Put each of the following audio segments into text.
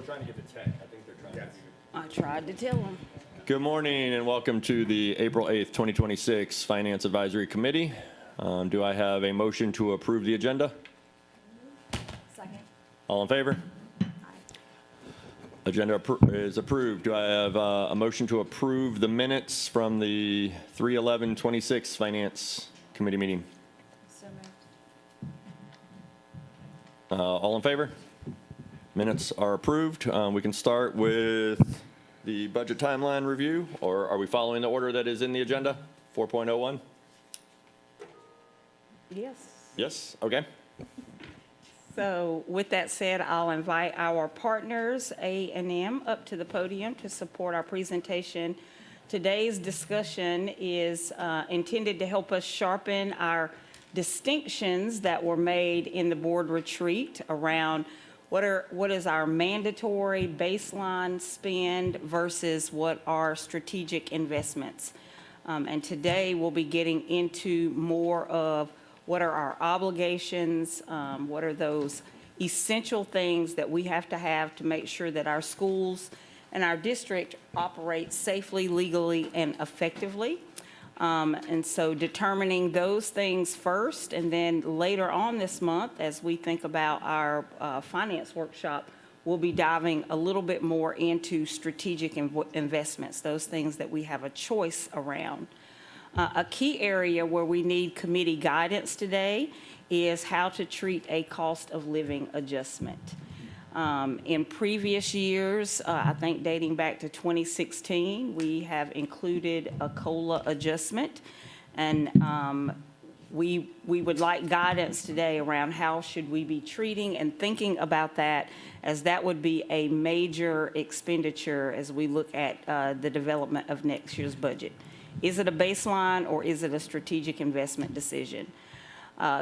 trying to get the tech. I think they're trying to. I tried to tell them. Good morning and welcome to the April 8th, 2026 Finance Advisory Committee. Do I have a motion to approve the agenda? Second. All in favor? Agenda is approved. Do I have a motion to approve the minutes from the 3/11/26 Finance Committee meeting? So moved. All in favor? Minutes are approved. We can start with the budget timeline review, or are we following the order that is in the agenda? 4.01? Yes. Yes? Okay. So with that said, I'll invite our partners, A&M, up to the podium to support our presentation. Today's discussion is intended to help us sharpen our distinctions that were made in the board retreat around what is our mandatory baseline spend versus what are strategic investments. And today we'll be getting into more of what are our obligations, what are those essential things that we have to make sure that our schools and our district operate safely, legally, and effectively. And so determining those things first, and then later on this month, as we think about our finance workshop, we'll be diving a little bit more into strategic investments, those things that we have a choice around. A key area where we need committee guidance today is how to treat a cost of living adjustment. In previous years, I think dating back to 2016, we have included a COLA adjustment, and we would like guidance today around how should we be treating and thinking about that, as that would be a major expenditure as we look at the development of next year's budget. Is it a baseline or is it a strategic investment decision?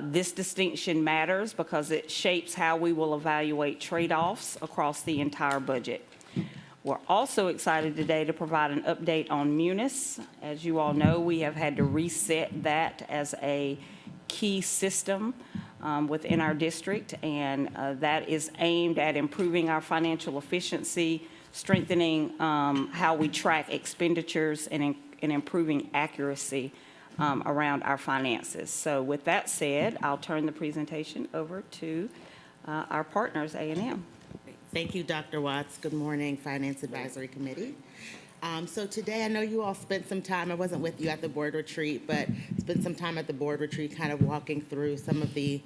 This distinction matters because it shapes how we will evaluate trade-offs across the entire budget. We're also excited today to provide an update on Munis. As you all know, we have had to reset that as a key system within our district, and that is aimed at improving our financial efficiency, strengthening how we track expenditures, and improving accuracy around our finances. So with that said, I'll turn the presentation over to our partners, A&M. Thank you, Dr. Watts. Good morning, Finance Advisory Committee. So today, I know you all spent some time, I wasn't with you at the board retreat, but spent some time at the board retreat kind of walking through some of the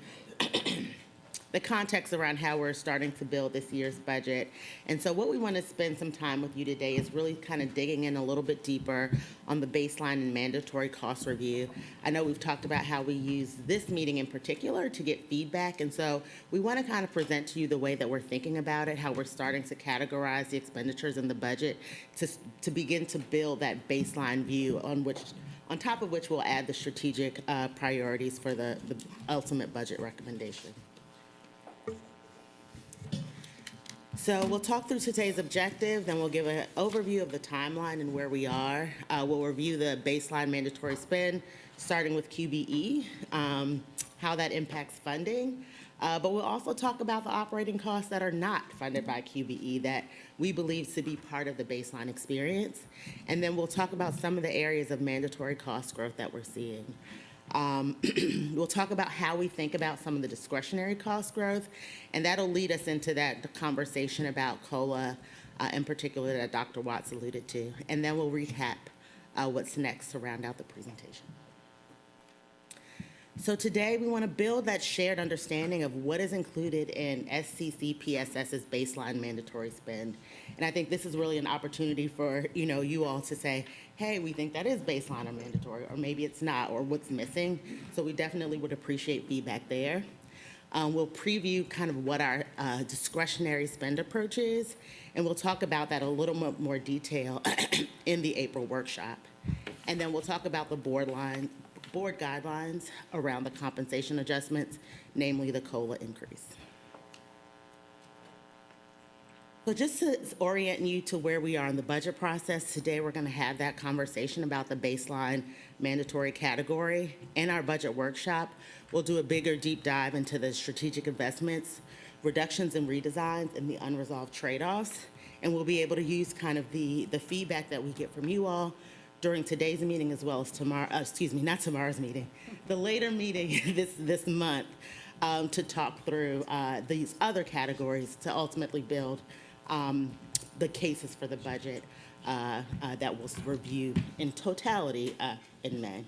context around how we're starting to build this year's budget. And so what we want to spend some time with you today is really kind of digging in a little bit deeper on the baseline and mandatory cost review. I know we've talked about how we use this meeting in particular to get feedback, and so we want to kind of present to you the way that we're thinking about it, how we're starting to categorize the expenditures in the budget to begin to build that baseline view on top of which we'll add the strategic priorities for the ultimate budget recommendation. So we'll talk through today's objective, then we'll give an overview of the timeline and where we are. We'll review the baseline mandatory spend, starting with QBE, how that impacts funding. But we'll also talk about the operating costs that are not funded by QBE that we believe to be part of the baseline experience. And then we'll talk about some of the areas of mandatory cost growth that we're seeing. We'll talk about how we think about some of the discretionary cost growth, and that'll lead us into the conversation about COLA in particular that Dr. Watts alluded to. And then we'll recap what's next to round out the presentation. So today we want to build that shared understanding of what is included in SCCPSS's baseline mandatory spend. And I think this is really an opportunity for you all to say, hey, we think that is baseline or mandatory, or maybe it's not, or what's missing. So we definitely would appreciate feedback there. We'll preview kind of what our discretionary spend approach is, and we'll talk about that a little more detail in the April workshop. And then we'll talk about the board guidelines around the compensation adjustments, namely the COLA increase. So just to orient you to where we are in the budget process, today we're going to have that conversation about the baseline mandatory category. In our budget workshop, we'll do a bigger deep dive into the strategic investments, reductions and redesigns, and the unresolved trade-offs. And we'll be able to use kind of the feedback that we get from you all during today's meeting as well as tomorrow, not tomorrow's meeting, the later meeting this month, to talk through these other categories to ultimately build the cases for the budget that we'll review in totality in May.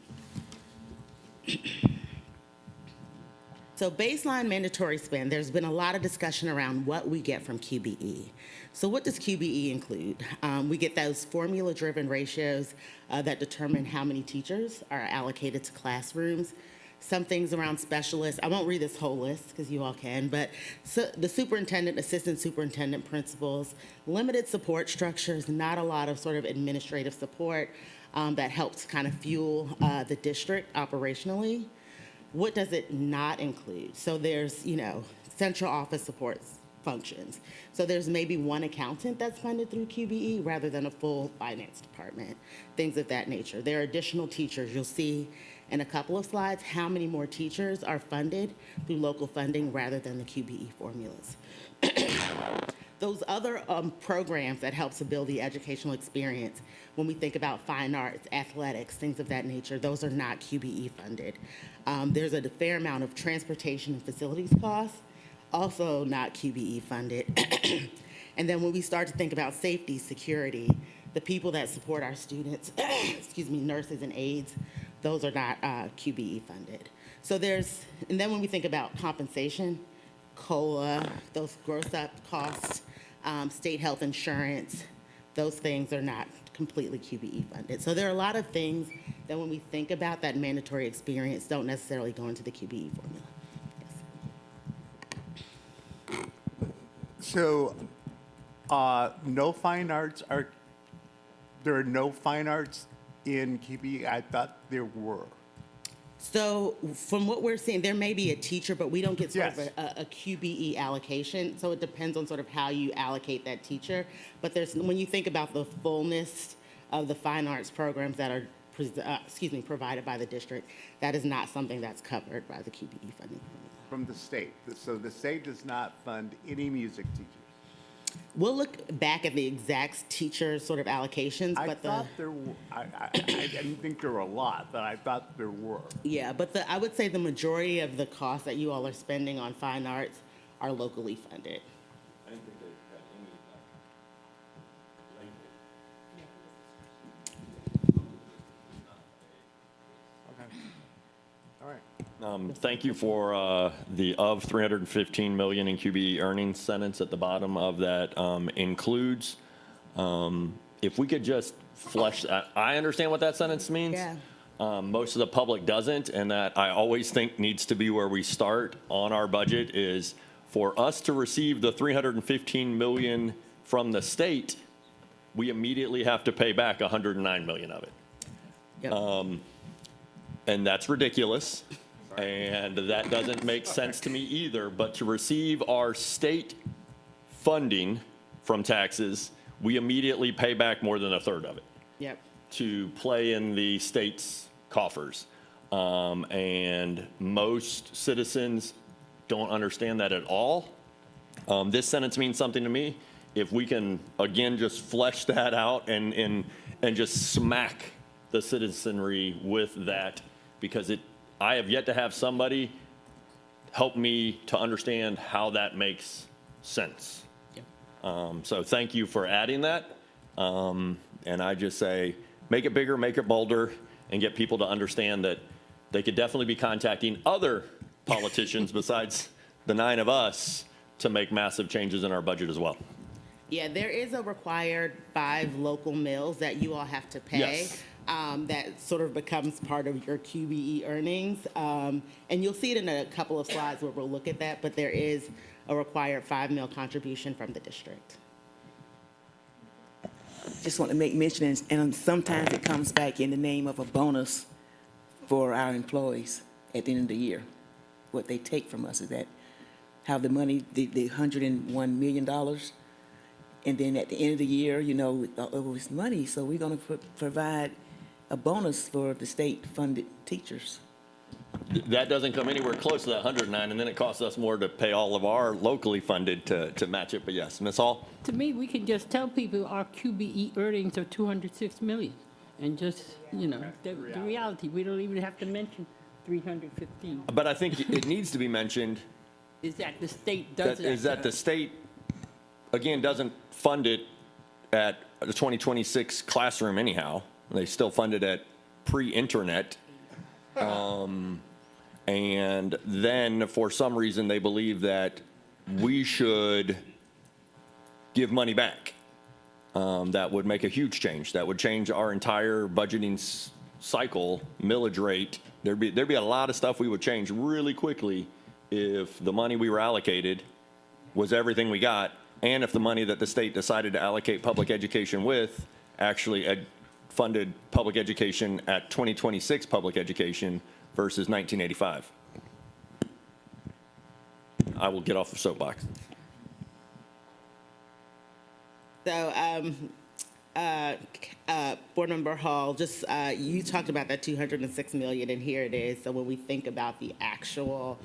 So baseline mandatory spend, there's been a lot of discussion around what we get from QBE. So what does QBE include? We get those formula-driven ratios that determine how many teachers are allocated to classrooms. Some things around specialists. I won't read this whole list because you all can, but the superintendent, assistant superintendent, principals, limited support structures, not a lot of sort of administrative support that helps kind of fuel the district operationally. What does it not include? So there's, central office support functions. So there's maybe one accountant that's funded through QBE rather than a full finance department, things of that nature. There are additional teachers. You'll see in a couple of slides how many more teachers are funded through local funding rather than the QBE formulas. Those other programs that help to build the educational experience, when we think about fine arts, athletics, things of that nature, those are not QBE funded. There's a fair amount of transportation and facilities costs, also not QBE funded. And then when we start to think about safety, security, the people that support our students, nurses and aides, those are not QBE funded. So and then when we think about compensation, COLA, those gross up costs, state health insurance, those things are not completely QBE funded. So there are a lot of things that when we think about that mandatory experience don't necessarily go into the QBE formula. Yes. So, no fine arts there are no fine arts in QBE? I thought there were. So from what we're seeing, there may be a teacher, but we don't get sort Yes. of a QBE allocation. So it depends on sort of how you allocate that teacher. But when you think about the fullness of the fine arts programs that are, provided by the district, that is not something that's covered by the QBE funding formula. From the state. So the state does not fund any music teachers. We'll look back at the exact teacher sort of allocations, I but thought there were, I didn't think there were a lot, but I thought there were. I would say the majority of the costs that you all are spending on fine arts are locally funded. I didn't think they had any Okay. All right. Thank you for the of 315 million in QBE earnings sentence at the bottom of that includes. If we could just flesh that, I understand what that sentence means. Yeah. Most of the public doesn't, and that I always think needs to be where we start on our budget is for us to receive the 315 million from the state, we immediately have to pay back 109 million of it. Yep. And that's ridiculous. And that doesn't make sense to me either. But to receive our state funding from taxes, we immediately pay back more than a third of it Yep. to play in the state's coffers. And most citizens don't understand that at all. This sentence means something to me. If we can, again, just flesh that out and just smack the citizenry with that, because I have yet to have somebody help me to understand how that makes sense. Yep. So thank you for adding that. And I just say, make it bigger, make it bolder, and get people to understand that they could definitely be contacting other politicians besides the 9 of us to make massive changes in our budget as well. Yeah, there is a required 5 local mills that you all have to pay. Yes. That sort of becomes part of your QBE earnings. And you'll see it in a couple of slides where we'll look at that, but there is a required 5 mil contribution from the district. Just want to make mention, and sometimes it comes back in the name of a bonus for our employees at the end of the year. What they take from us is that how the money, the $101 million, and then at the end of the year, it was money, so we're going to provide a bonus for the state-funded teachers. that doesn't come anywhere close to that 109, and then it costs us more to pay all of our locally funded to match it. But yes, Ms. Hall? To me, we can just tell people our QBE earnings are 206 million, and just, the reality, we don't even have to mention 315, But I think it needs to be mentioned is that the state does that. is that the state, again, doesn't fund it at the 2026 classroom anyhow. They still fund it at pre-internet. And then for some reason, they believe that we should give money back. That would make a huge change. That would change our entire budgeting cycle, millage rate. There'd be a lot of stuff we would change really quickly if the money we were allocated was everything we got, and if the money that the state decided to allocate public education with actually funded public education at 2026 public education versus 1985. I will get off the soapbox. So, Board Member Hall, just, you talked about that 206 million, and here it is. So when we think about the actual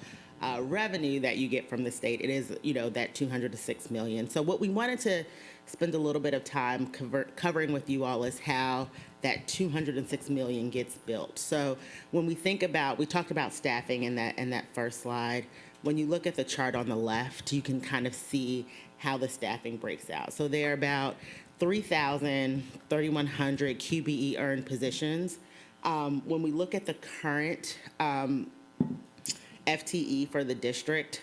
revenue that you get from the state, it is, that 206 million. So what we wanted to spend a little bit of time covering with you all is how that 206 million gets built. So when we think about, we talked about staffing in that first slide. When you look at the chart on the left, you can kind of see how the staffing breaks out. So there are about 3,100 QBE earned positions. When we look at the current FTE for the district,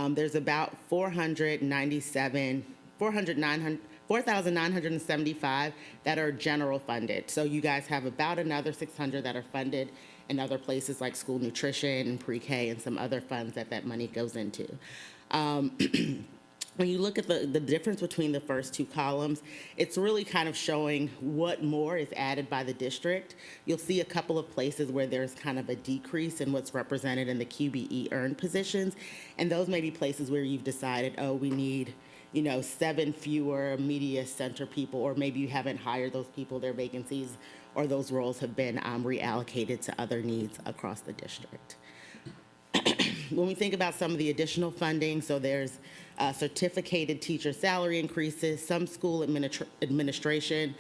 there's about 4,975 that are general funded. So you guys have about another 600 that are funded in other places like school nutrition and pre-K and some other funds that money goes into. When you look at the difference between the first two columns, it's really kind of showing what more is added by the district. You'll see a couple of places where there's kind of a decrease in what's represented in the QBE earned positions. And those may be places where you've decided, oh, we need, 7 fewer media center people, or maybe you haven't hired those people, their vacancies, or those roles have been reallocated to other needs across the district. When we think about some of the additional funding, so there's certificated teacher salary increases, some school administration,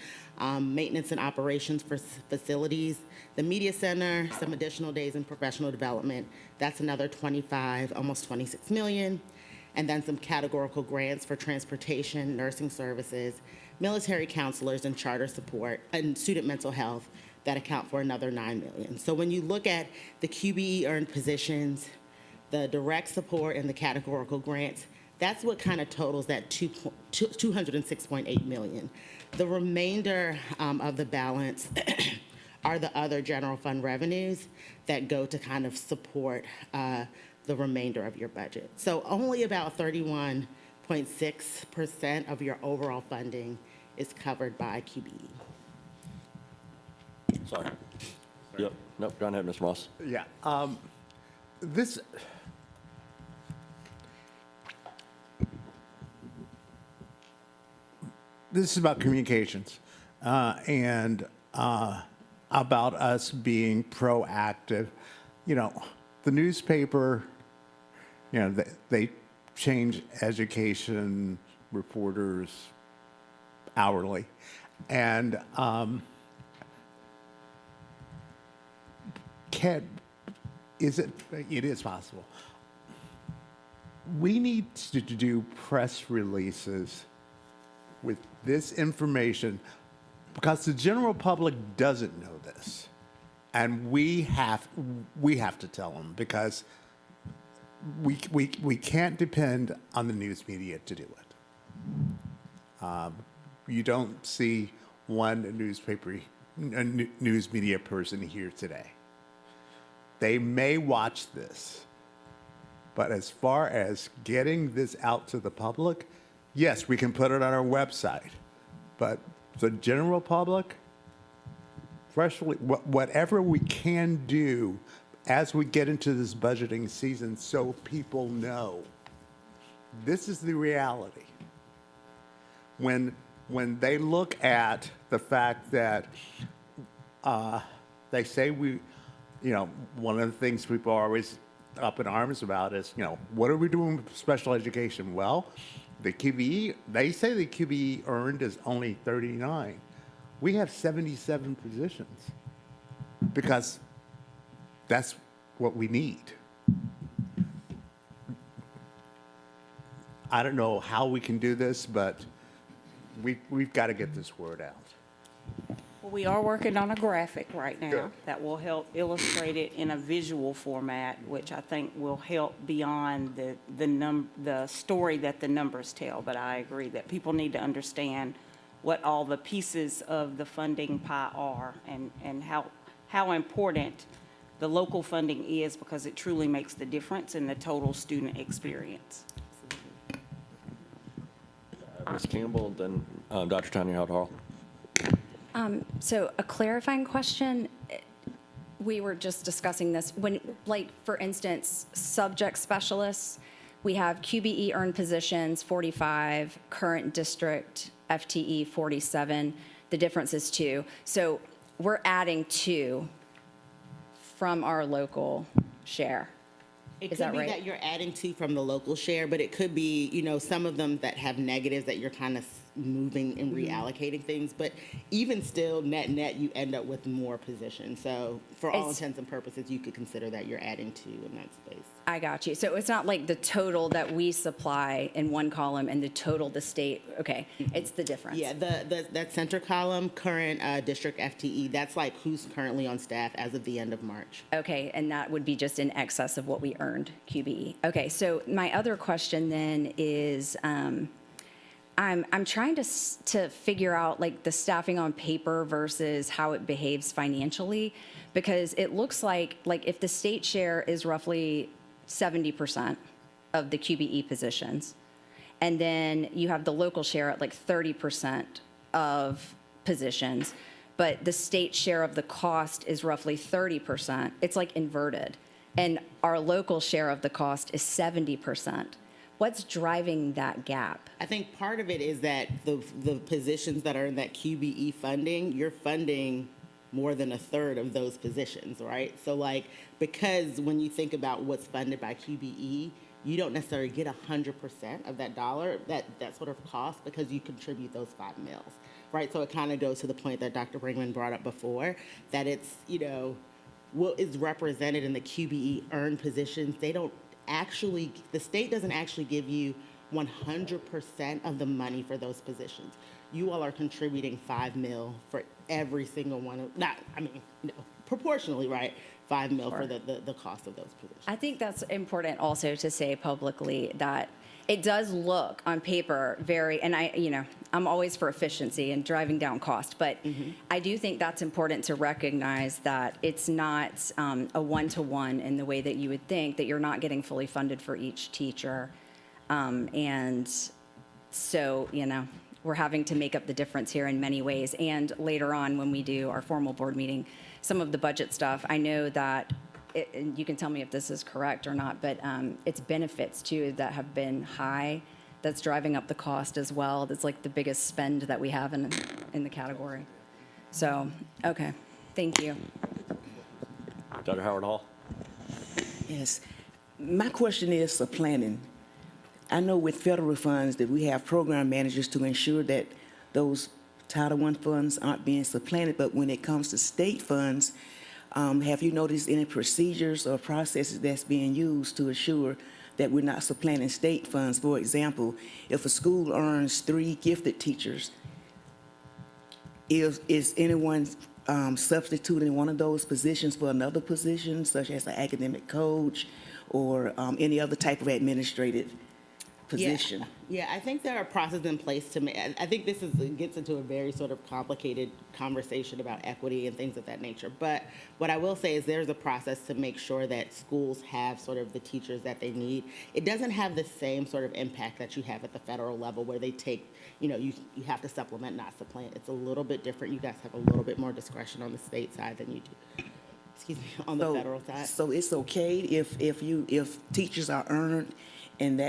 maintenance and operations for facilities, the media center, some additional days in professional development. That's another 25, almost 26 million. And then some categorical grants for transportation, nursing services, military counselors, and charter support, and student mental health that account for another 9 million. So when you look at the QBE earned positions, the direct support and the categorical grants, that's what kind of totals that 206.8 million. The remainder of the balance are the other general fund revenues that go to kind of support the remainder of your budget. So only about 31.6% of your overall funding is covered by QBE. Sorry. Yep. Nope. Go ahead, Ms. Moss. Yeah. This is about communications and about us being proactive. The newspaper, they change education reporters hourly. And it is possible. We need to do press releases with this information because the general public doesn't know this. And we have to tell them because we can't depend on the news media to do it. You don't see one news media person here today. They may watch this, but as far as getting this out to the public, yes, we can put it on our website, but the general public, whatever we can do as we get into this budgeting season so people know, this is the reality. When they look at the fact that they say one of the things people are always up in arms about is, what are we doing with special education? Well, the QBE, they say the QBE earned is only 39. We have 77 positions because that's what we need. I don't know how we can do this, but we've got to get this word out. Well, we are working on a graphic right now Good. that will help illustrate it in a visual format, which I think will help beyond the story that the numbers tell. But I agree that people need to understand what all the pieces of the funding pie are and how important the local funding is, because it truly makes the difference in the total student experience. Ms. Campbell, then Dr. Tanya Howard-Hall. So a clarifying question, we were just discussing this, when, like, for instance, subject specialists, we have QBE earned positions, 45, current district FTE, 47, the difference is 2. So we're adding 2 from our local share. It Is could that be right? that you're adding to from the local share, but it could be, some of them that have negatives that you're kind of moving and reallocating things. But even still, net, you end up with more positions. So for all It's- intents and purposes, you could consider that you're adding to in that space. I got you. So it's not like the total that we supply in one column and the total the state, okay, it's the difference. Yeah, that center column, current district FTE, that's like who's currently on staff as of the end of March. Okay, and that would be just in excess of what we earned QBE. Okay, so my other question then is, I'm trying to figure out like the staffing on paper versus how it behaves financially, because it looks like if the state share is roughly 70% of the QBE positions, and then you have the local share at like 30% of positions, but the state share of the cost is roughly 30%. It's like inverted. And our local share of the cost is 70%. What's driving that gap? I think part of it is that the positions that are in that QBE funding, you're funding more than a third of those positions, right? So like, because when you think about what's funded by QBE, you don't necessarily get 100% of that dollar, that sort of cost, because you contribute those 5 mils, right? So it kind of goes to the point that Dr. Brinkman brought up before, that it's, what is represented in the QBE earned positions, they don't actually, the state doesn't actually give you 100% of the money for those positions. You all are contributing 5 mil for every single one of, proportionally, right? 5 mil for the cost of those positions. I think that's important also to say publicly that it does look on paper very, and I'm always for efficiency and driving down cost, but I do think that's important to recognize that it's not a one-to-one in the way that you would think, that you're not getting fully funded for each teacher. And so, we're having to make up the difference here in many ways. And later on, when we do our formal board meeting, some of the budget stuff, I know that, and you can tell me if this is correct or not, but it's benefits too that have been high, that's driving up the cost as well. That's like the biggest spend that we have in the category. So, okay, thank you. Dr. Howard-Hall. Yes. My question is for planning. I know with federal funds that we have program managers to ensure that those Title I funds aren't being supplanted, but when it comes to state funds, have you noticed any procedures or processes that's being used to assure that we're not supplanting state funds? For example, if a school earns 3 gifted teachers, is anyone substituting one of those positions for another position, such as an academic coach or any other type of administrative position? Yeah, I think there are processes in place to make, I think this gets into a very sort of complicated conversation about equity and things of that nature. But what I will say is there's a process to make sure that schools have sort of the teachers that they need. It doesn't have the same sort of impact that you have at the federal level, where they take, you have to supplement, not supplant. It's a little bit different. You guys have a little bit more discretion on the state side than you do, on the federal side. So it's okay if teachers are earned and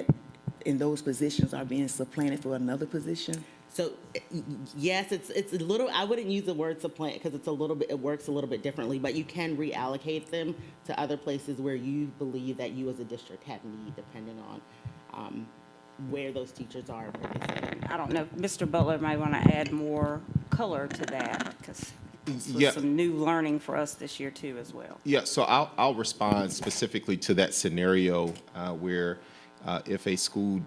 those positions are being supplanted for another position? So yes, it's a little, I wouldn't use the word supplant because it's a little bit, it works a little bit differently, but you can reallocate them to other places where you believe that you as a district have need, depending on where those teachers are. and where they sit. I don't know, Mr. Butler might want to add more color to that, because this Yeah. was some new learning for us this year too as well. Yeah, so I'll respond specifically to that scenario where if a school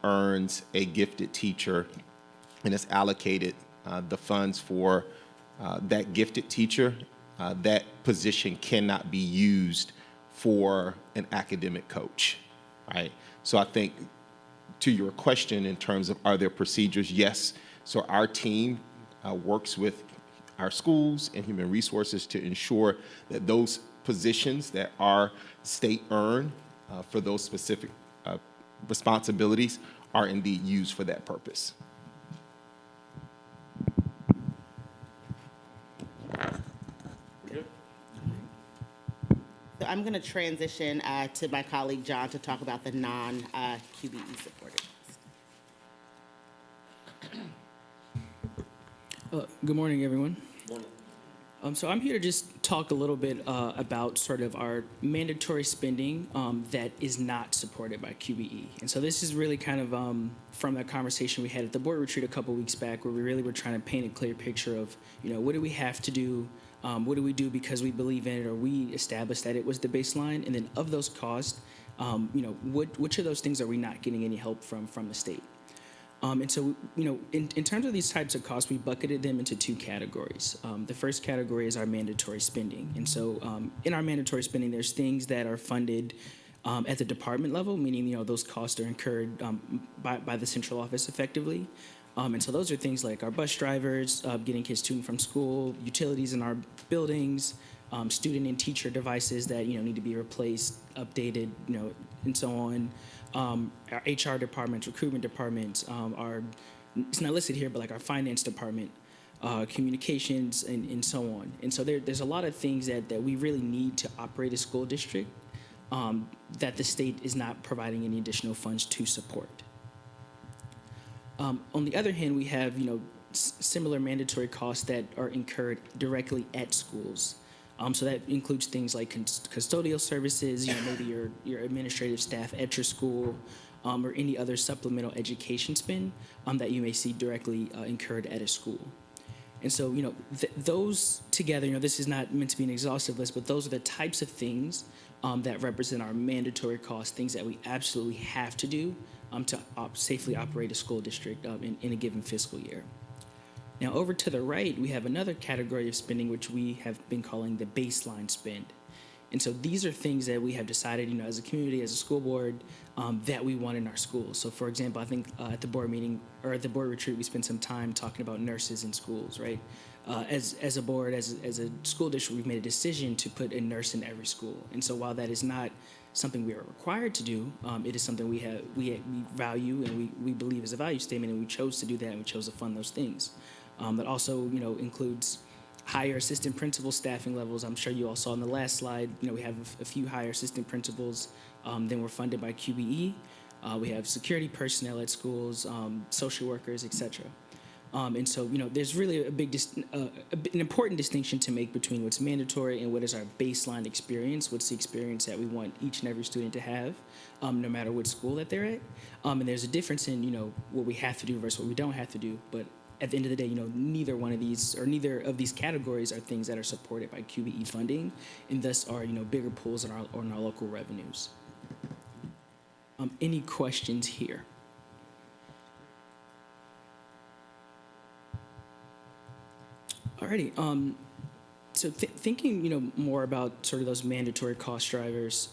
earns a gifted teacher and is allocated the funds for that gifted teacher, that position cannot be used for an academic coach, right? So I think to your question in terms of are there procedures, yes. So our team works with our schools and human resources to ensure that those positions that are state earned for those specific responsibilities are indeed used for that purpose. So I'm going to transition to my colleague John to talk about the non-QBE supported. Good morning, everyone. So I'm here to just talk a little bit about sort of our mandatory spending that is not supported by QBE. And so this is really kind of from that conversation we had at the board retreat a couple weeks back, where we really were trying to paint a clear picture of, what do we have to do? What do we do because we believe in it, or we established that it was the baseline? And then of those costs, which of those things are we not getting any help from the state? And so, in terms of these types of costs, we bucketed them into two categories. The first category is our mandatory spending. And so in our mandatory spending, there's things that are funded at the department level, meaning, those costs are incurred by the central office effectively. And so those are things like our bus drivers, getting kids to and from school, utilities in our buildings, student and teacher devices that, need to be replaced, updated, and so on. Our HR departments, recruitment departments, it's not listed here, but like our finance department, communications, and so on. And so there's a lot of things that we really need to operate a school district that the state is not providing any additional funds to support. On the other hand, we have, similar mandatory costs that are incurred directly at schools. So that includes things like custodial services, maybe your administrative staff at your school, or any other supplemental education spend that you may see directly incurred at a school. And so, those together, this is not meant to be an exhaustive list, but those are the types of things that represent our mandatory costs, things that we absolutely have to do to safely operate a school district in a given fiscal year. Now, over to the right, we have another category of spending, which we have been calling the baseline spend. And so these are things that we have decided, as a community, as a school board, that we want in our schools. So, for example, I think at the board meeting or at the board retreat, we spent some time talking about nurses in schools, right? As a board, as a school district, we've made a decision to put a nurse in every school. And so while that is not something we are required to do, it is something we value and we believe is a value statement, and we chose to do that, and we chose to fund those things. That also, includes higher assistant principal staffing levels. I'm sure you all saw in the last slide, we have a few higher assistant principals than were funded by QBE. We have security personnel at schools, social workers, et cetera. And so, there's really an important distinction to make between what's mandatory and what is our baseline experience, what's the experience that we want each and every student to have, no matter what school that they're at. And there's a difference in, what we have to do versus what we don't have to do. But at the end of the day, neither one of these or neither of these categories are things that are supported by QBE funding, and thus are, bigger pools in our local revenues. Any questions here? Alrighty. So thinking, more about sort of those mandatory cost drivers,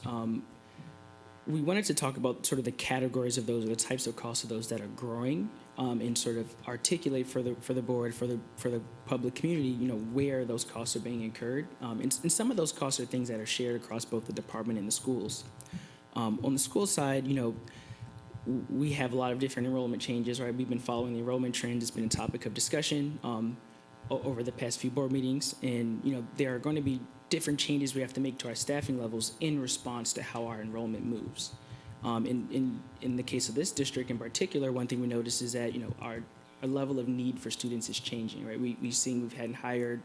we wanted to talk about sort of the categories of those, or the types of costs of those that are growing, and sort of articulate for the board, for the public community, where those costs are being incurred. And some of those costs are things that are shared across both the department and the schools. On the school side, we have a lot of different enrollment changes, right? We've been following the enrollment trends. It's been a topic of discussion over the past few board meetings, and there are going to be different changes we have to make to our staffing levels in response to how our enrollment moves. In the case of this district in particular, one thing we noticed is that our level of need for students is changing, right? We've had hired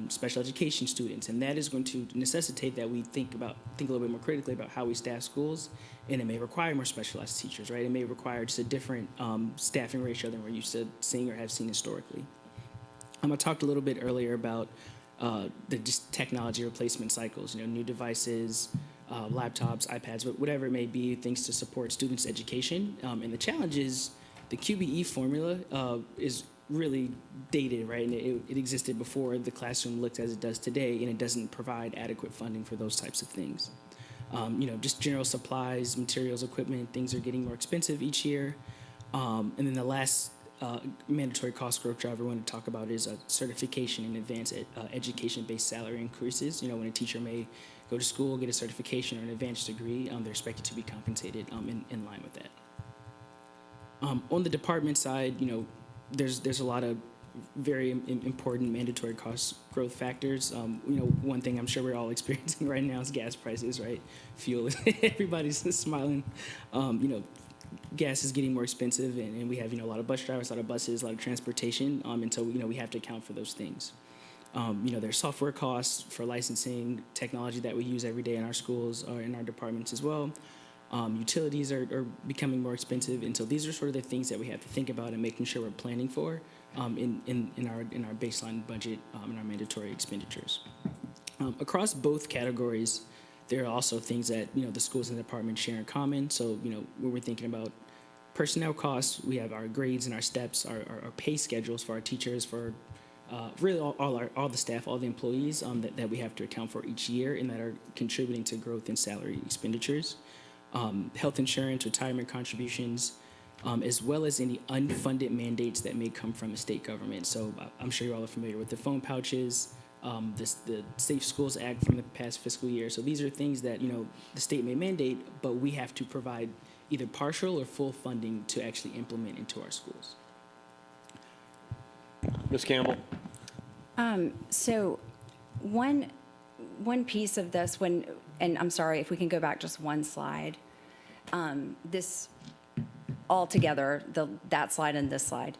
special education students, and that is going to necessitate that we think a little bit more critically about how we staff schools, and it may require more specialized teachers, right? It may require just a different staffing ratio than we're used to seeing or have seen historically. I talked a little bit earlier about the just technology replacement cycles, new devices, laptops, iPads, whatever it may be, things to support students' education. And the challenge is the QBE formula is really dated, right? And it existed before the classroom looked as it does today, and it doesn't provide adequate funding for those types of things. Just general supplies, materials, equipment, things are getting more expensive each year. And then the last mandatory cost growth driver I want to talk about is certification and advanced education-based salary increases. When a teacher may go to school, get a certification or an advanced degree, they're expected to be compensated in line with that. On the department side, there's a lot of very important mandatory cost growth factors. One thing I'm sure we're all experiencing right now is gas prices, right? Fuel, everybody's smiling. Gas is getting more expensive, and we have, a lot of bus drivers, a lot of buses, a lot of transportation, and so, we have to account for those things. There's software costs for licensing, technology that we use every day in our schools or in our departments as well. Utilities are becoming more expensive, and so these are sort of the things that we have to think about and making sure we're planning for in our baseline budget and our mandatory expenditures. Across both categories, there are also things that the schools and the department share in common. So when we're thinking about personnel costs, we have our grades and our steps, our pay schedules for our teachers, for really all the staff, all the employees that we have to account for each year and that are contributing to growth in salary expenditures. Health insurance, retirement contributions, as well as any unfunded mandates that may come from the state government. So I'm sure you all are familiar with the phone pouches, the Safe Schools Act from the past fiscal year. So these are things that, the state may mandate, but we have to provide either partial or full funding to actually implement into our schools. Ms. Campbell? So one piece of this, and I'm sorry, if we can go back just one slide, this all together, that slide and this slide.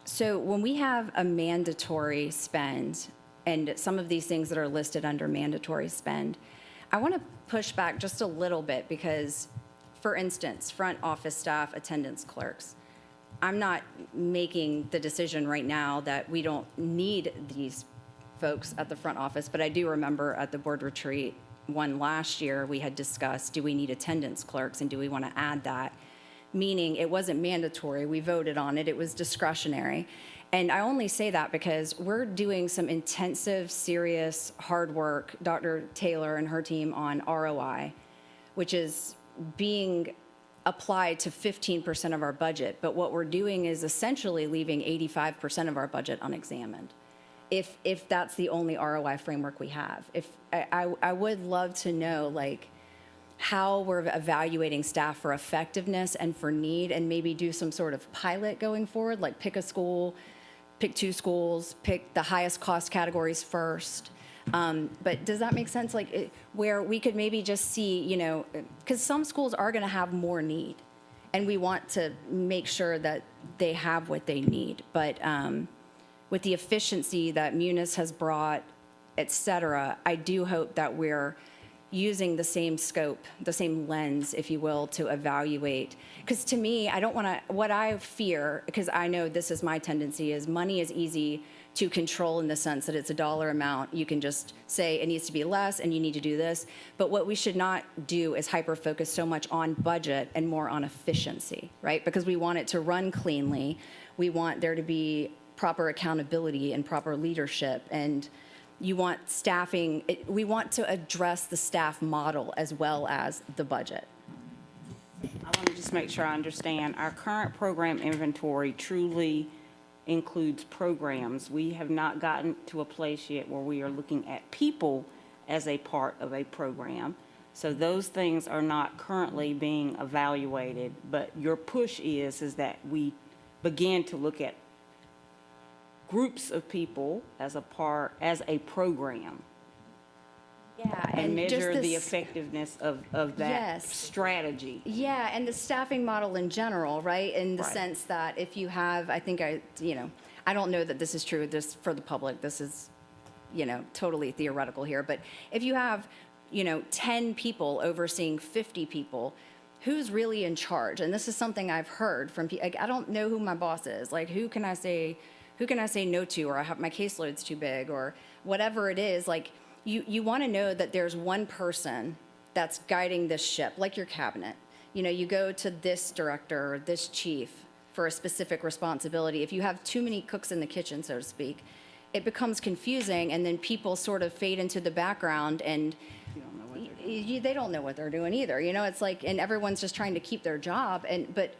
So when we have a mandatory spend, and some of these things that are listed under mandatory spend, I want to push back just a little bit because, for instance, front office staff, attendance clerks, I'm not making the decision right now that we don't need these folks at the front office, but I do remember at the board retreat one last year, we had discussed, do we need attendance clerks and do we want to add that? Meaning it wasn't mandatory, we voted on it, it was discretionary. And I only say that because we're doing some intensive, serious, hard work, Dr. Taylor and her team on ROI, which is being applied to 15% of our budget. But what we're doing is essentially leaving 85% of our budget unexamined. If that's the only ROI framework we have. I would love to know, how we're evaluating staff for effectiveness and for need, and maybe do some sort of pilot going forward, like pick a school, pick 2 schools, pick the highest cost categories first. But does that make sense? Where we could maybe just see, because some schools are going to have more need, and we want to make sure that they have what they need. But with the efficiency that Munis has brought, et cetera, I do hope that we're using the same scope, the same lens, if you will, to evaluate. Because to me, I don't want to, what I fear, because I know this is my tendency, is money is easy to control in the sense that it's a dollar amount. You can just say it needs to be less and you need to do this. But what we should not do is hyper-focus so much on budget and more on efficiency, right? Because we want it to run cleanly. We want there to be proper accountability and proper leadership, and you want staffing, we want to address the staff model as well as the budget. I want to just make sure I understand. Our current program inventory truly includes programs. We have not gotten to a place yet where we are looking at people as a part of a program. So those things are not currently being evaluated, but your push is that we begin to look at groups of people as a program. Yeah, and and just measure the this- effectiveness of that Yes. strategy. Yeah, and the staffing model in general, right? In the Right. sense that if you have, I think I don't know that this is true, this for the public, this is, totally theoretical here, but if you have, 10 people overseeing 50 people, who's really in charge? And this is something I've heard from people, I don't know who my boss is, like, who can I say no to, or I have my caseload's too big, or whatever it is, like, you want to know that there's one person that's guiding this ship, like your cabinet. You go to this director or this chief for a specific responsibility. If you have too many cooks in the kitchen, so to speak, it becomes confusing, and then people sort of fade into the background, and they don't know what they're doing either. It's like, and everyone's just trying to keep their job. But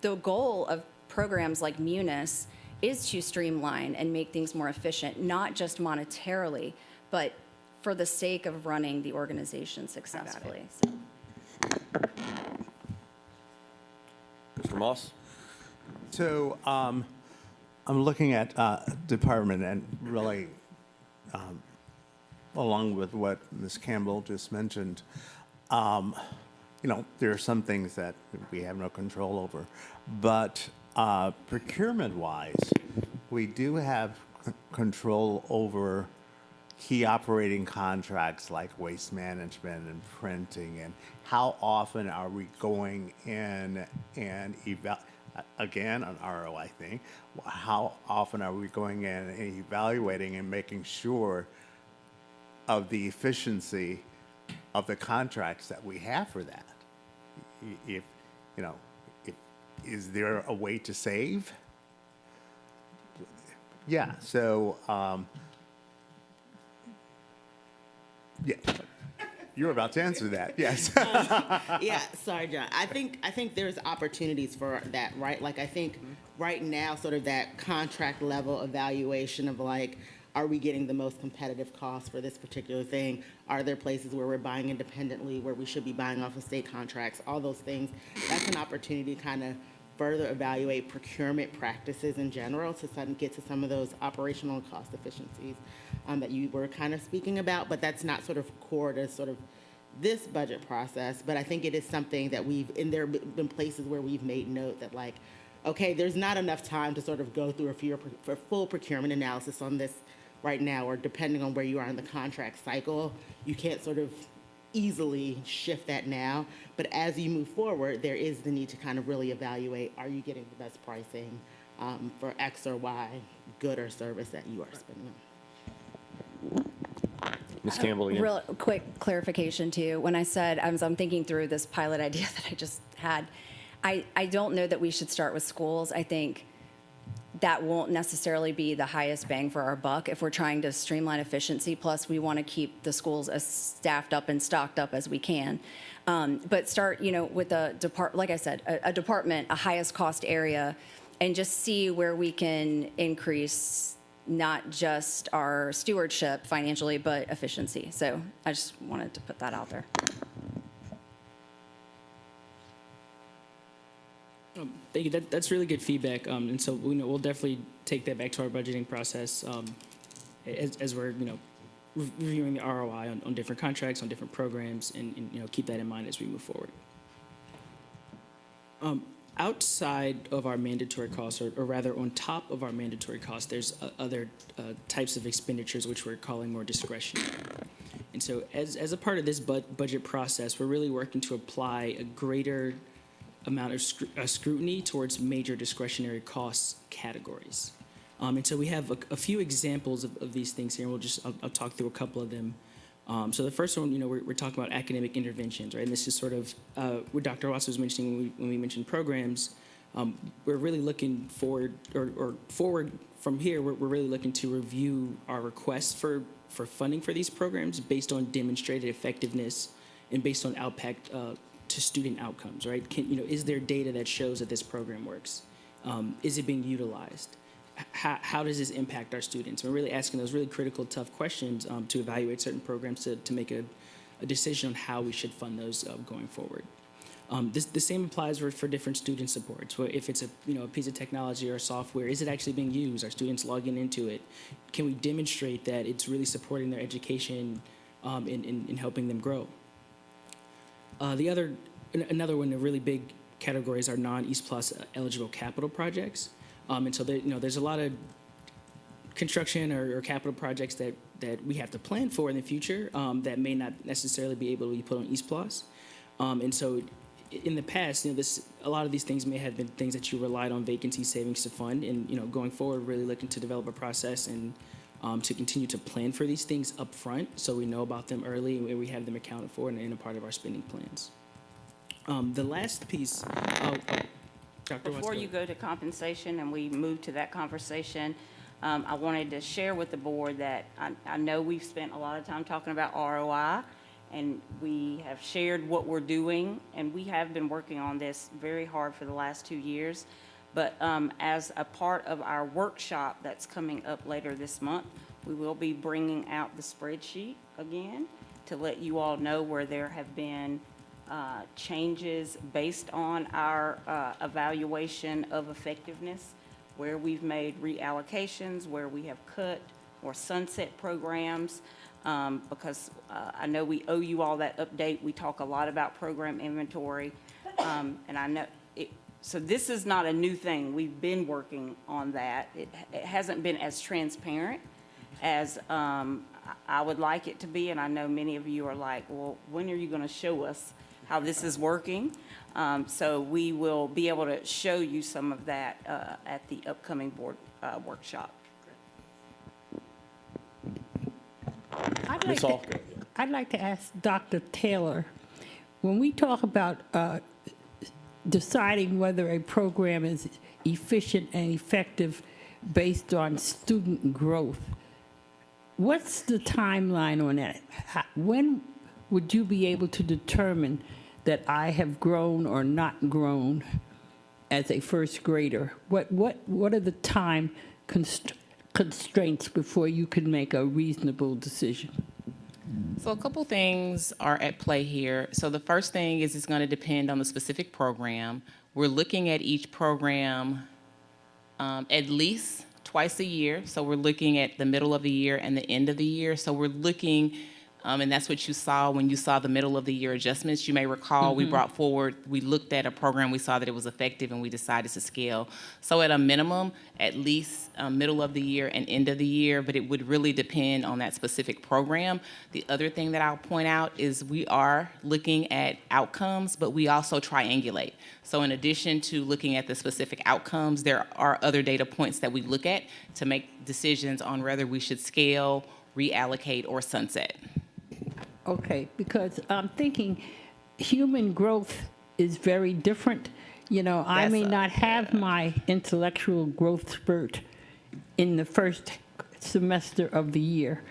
the goal of programs like Munis is to streamline and make things more efficient, not just monetarily, but for the sake of running the organization successfully. So. Mr. Moss? So I'm looking at department and really, along with what Ms. Campbell just mentioned, there are some things that we have no control over. But procurement-wise, we do have control over key operating contracts like waste management and printing, and how often are we going in and again, an ROI thing, how often are we going in and evaluating and making sure of the efficiency of the contracts that we have for that? Is there a way to save? Yeah, so, yeah, you're about to answer that, yes. Yeah, sorry, John. I think there's opportunities for that, right? Like, I think right now, sort of that contract level evaluation of like, are we getting the most competitive cost for this particular thing? Are there places where we're buying independently, where we should be buying off of state contracts? All those things. That's an opportunity to kind of further evaluate procurement practices in general to get to some of those operational and cost efficiencies that you were kind of speaking about. But that's not sort of core to sort of this budget process. But I think it is something that there have been places where we've made note that, like, okay, there's not enough time to sort of go through a full procurement analysis on this right now, or depending on where you are in the contract cycle, you can't sort of easily shift that now. But as you move forward, there is the need to kind of really evaluate, are you getting the best pricing for X or Y good or service that you are spending on? Ms. Campbell again? Real quick clarification too. When I said, I'm thinking through this pilot idea that I just had, I don't know that we should start with schools. I think that won't necessarily be the highest bang for our buck if we're trying to streamline efficiency. Plus, we want to keep the schools as staffed up and stocked up as we can. But start, with like I said, a department, a highest cost area, and just see where we can increase not just our stewardship financially, but efficiency. So I just wanted to put that out there. Thank you. That's really good feedback. And so we'll definitely take that back to our budgeting process as we're reviewing the ROI on different contracts, on different programs, and keep that in mind as we move forward. Outside of our mandatory costs, or rather on top of our mandatory costs, there's other types of expenditures which we're calling more discretionary. And so as a part of this budget process, we're really working to apply a greater amount of scrutiny towards major discretionary costs categories. And so we have a few examples of these things here, and I'll talk through a couple of them. So the first one, we're talking about academic interventions, right? And this is sort of what Dr. Watson was mentioning when we mentioned programs. We're really looking forward, or forward from here, we're really looking to review our requests for funding for these programs based on demonstrated effectiveness and based on impact to student outcomes, right? Is there data that shows that this program works? Is it being utilized? How does this impact our students? We're really asking those really critical, tough questions to evaluate certain programs to make a decision on how we should fund those going forward. The same applies for different student supports. If it's a piece of technology or software, is it actually being used? Are students logging into it? Can we demonstrate that it's really supporting their education in helping them grow. Another one, a really big categories are non-East Plus eligible capital projects. And so there's a lot of construction or capital projects that we have to plan for in the future that may not necessarily be able to be put on East Plus. And so in the past, a lot of these things may have been things that you relied on vacancy savings to fund. And, going forward, really looking to develop a process and to continue to plan for these things up front so we know about them early and we have them accounted for and a part of our spending plans. The last piece, Dr. Watts, Before you go to compensation and we move to that conversation, I wanted to share with the board that I know we've spent a lot of time talking about ROI, and we have shared what we're doing, and we have been working on this very hard for the last 2 years. But as a part of our workshop that's coming up later this month, we will be bringing out the spreadsheet again to let you all know where there have been changes based on our evaluation of effectiveness, where we've made reallocations, where we have cut or sunset programs, because I know we owe you all that update. We talk a lot about program inventory, and I know so this is not a new thing. We've been working on that. It hasn't been as transparent as I would like it to be, and I know many of you are like, well, when are you going to show us how this is working? So we will be able to show you some of that at the upcoming board workshop. Ms. Hall? I'd like to ask Dr. Taylor, when we talk about deciding whether a program is efficient and effective based on student growth, what's the timeline on that? When would you be able to determine that I have grown or not grown as a first grader? What are the time constraints before you can make a reasonable decision? So a couple things are at play here. So the first thing is it's going to depend on the specific program. We're looking at each program at least twice a year. So we're looking at the middle of the year and the end of the year. So we're looking, and that's what you saw when you saw the middle of the year adjustments. You may recall we looked at a program, we saw that it was effective, and we decided to scale. So at a minimum, at least middle of the year and end of the year, but it would really depend on that specific program. The other thing that I'll point out is we are looking at outcomes, but we also triangulate. So in addition to looking at the specific outcomes, there are other data points that we look at to make decisions on whether we should scale, reallocate, or sunset. Okay, because I'm thinking human growth is very different. I may not have my intellectual growth spurt in the first semester of the year.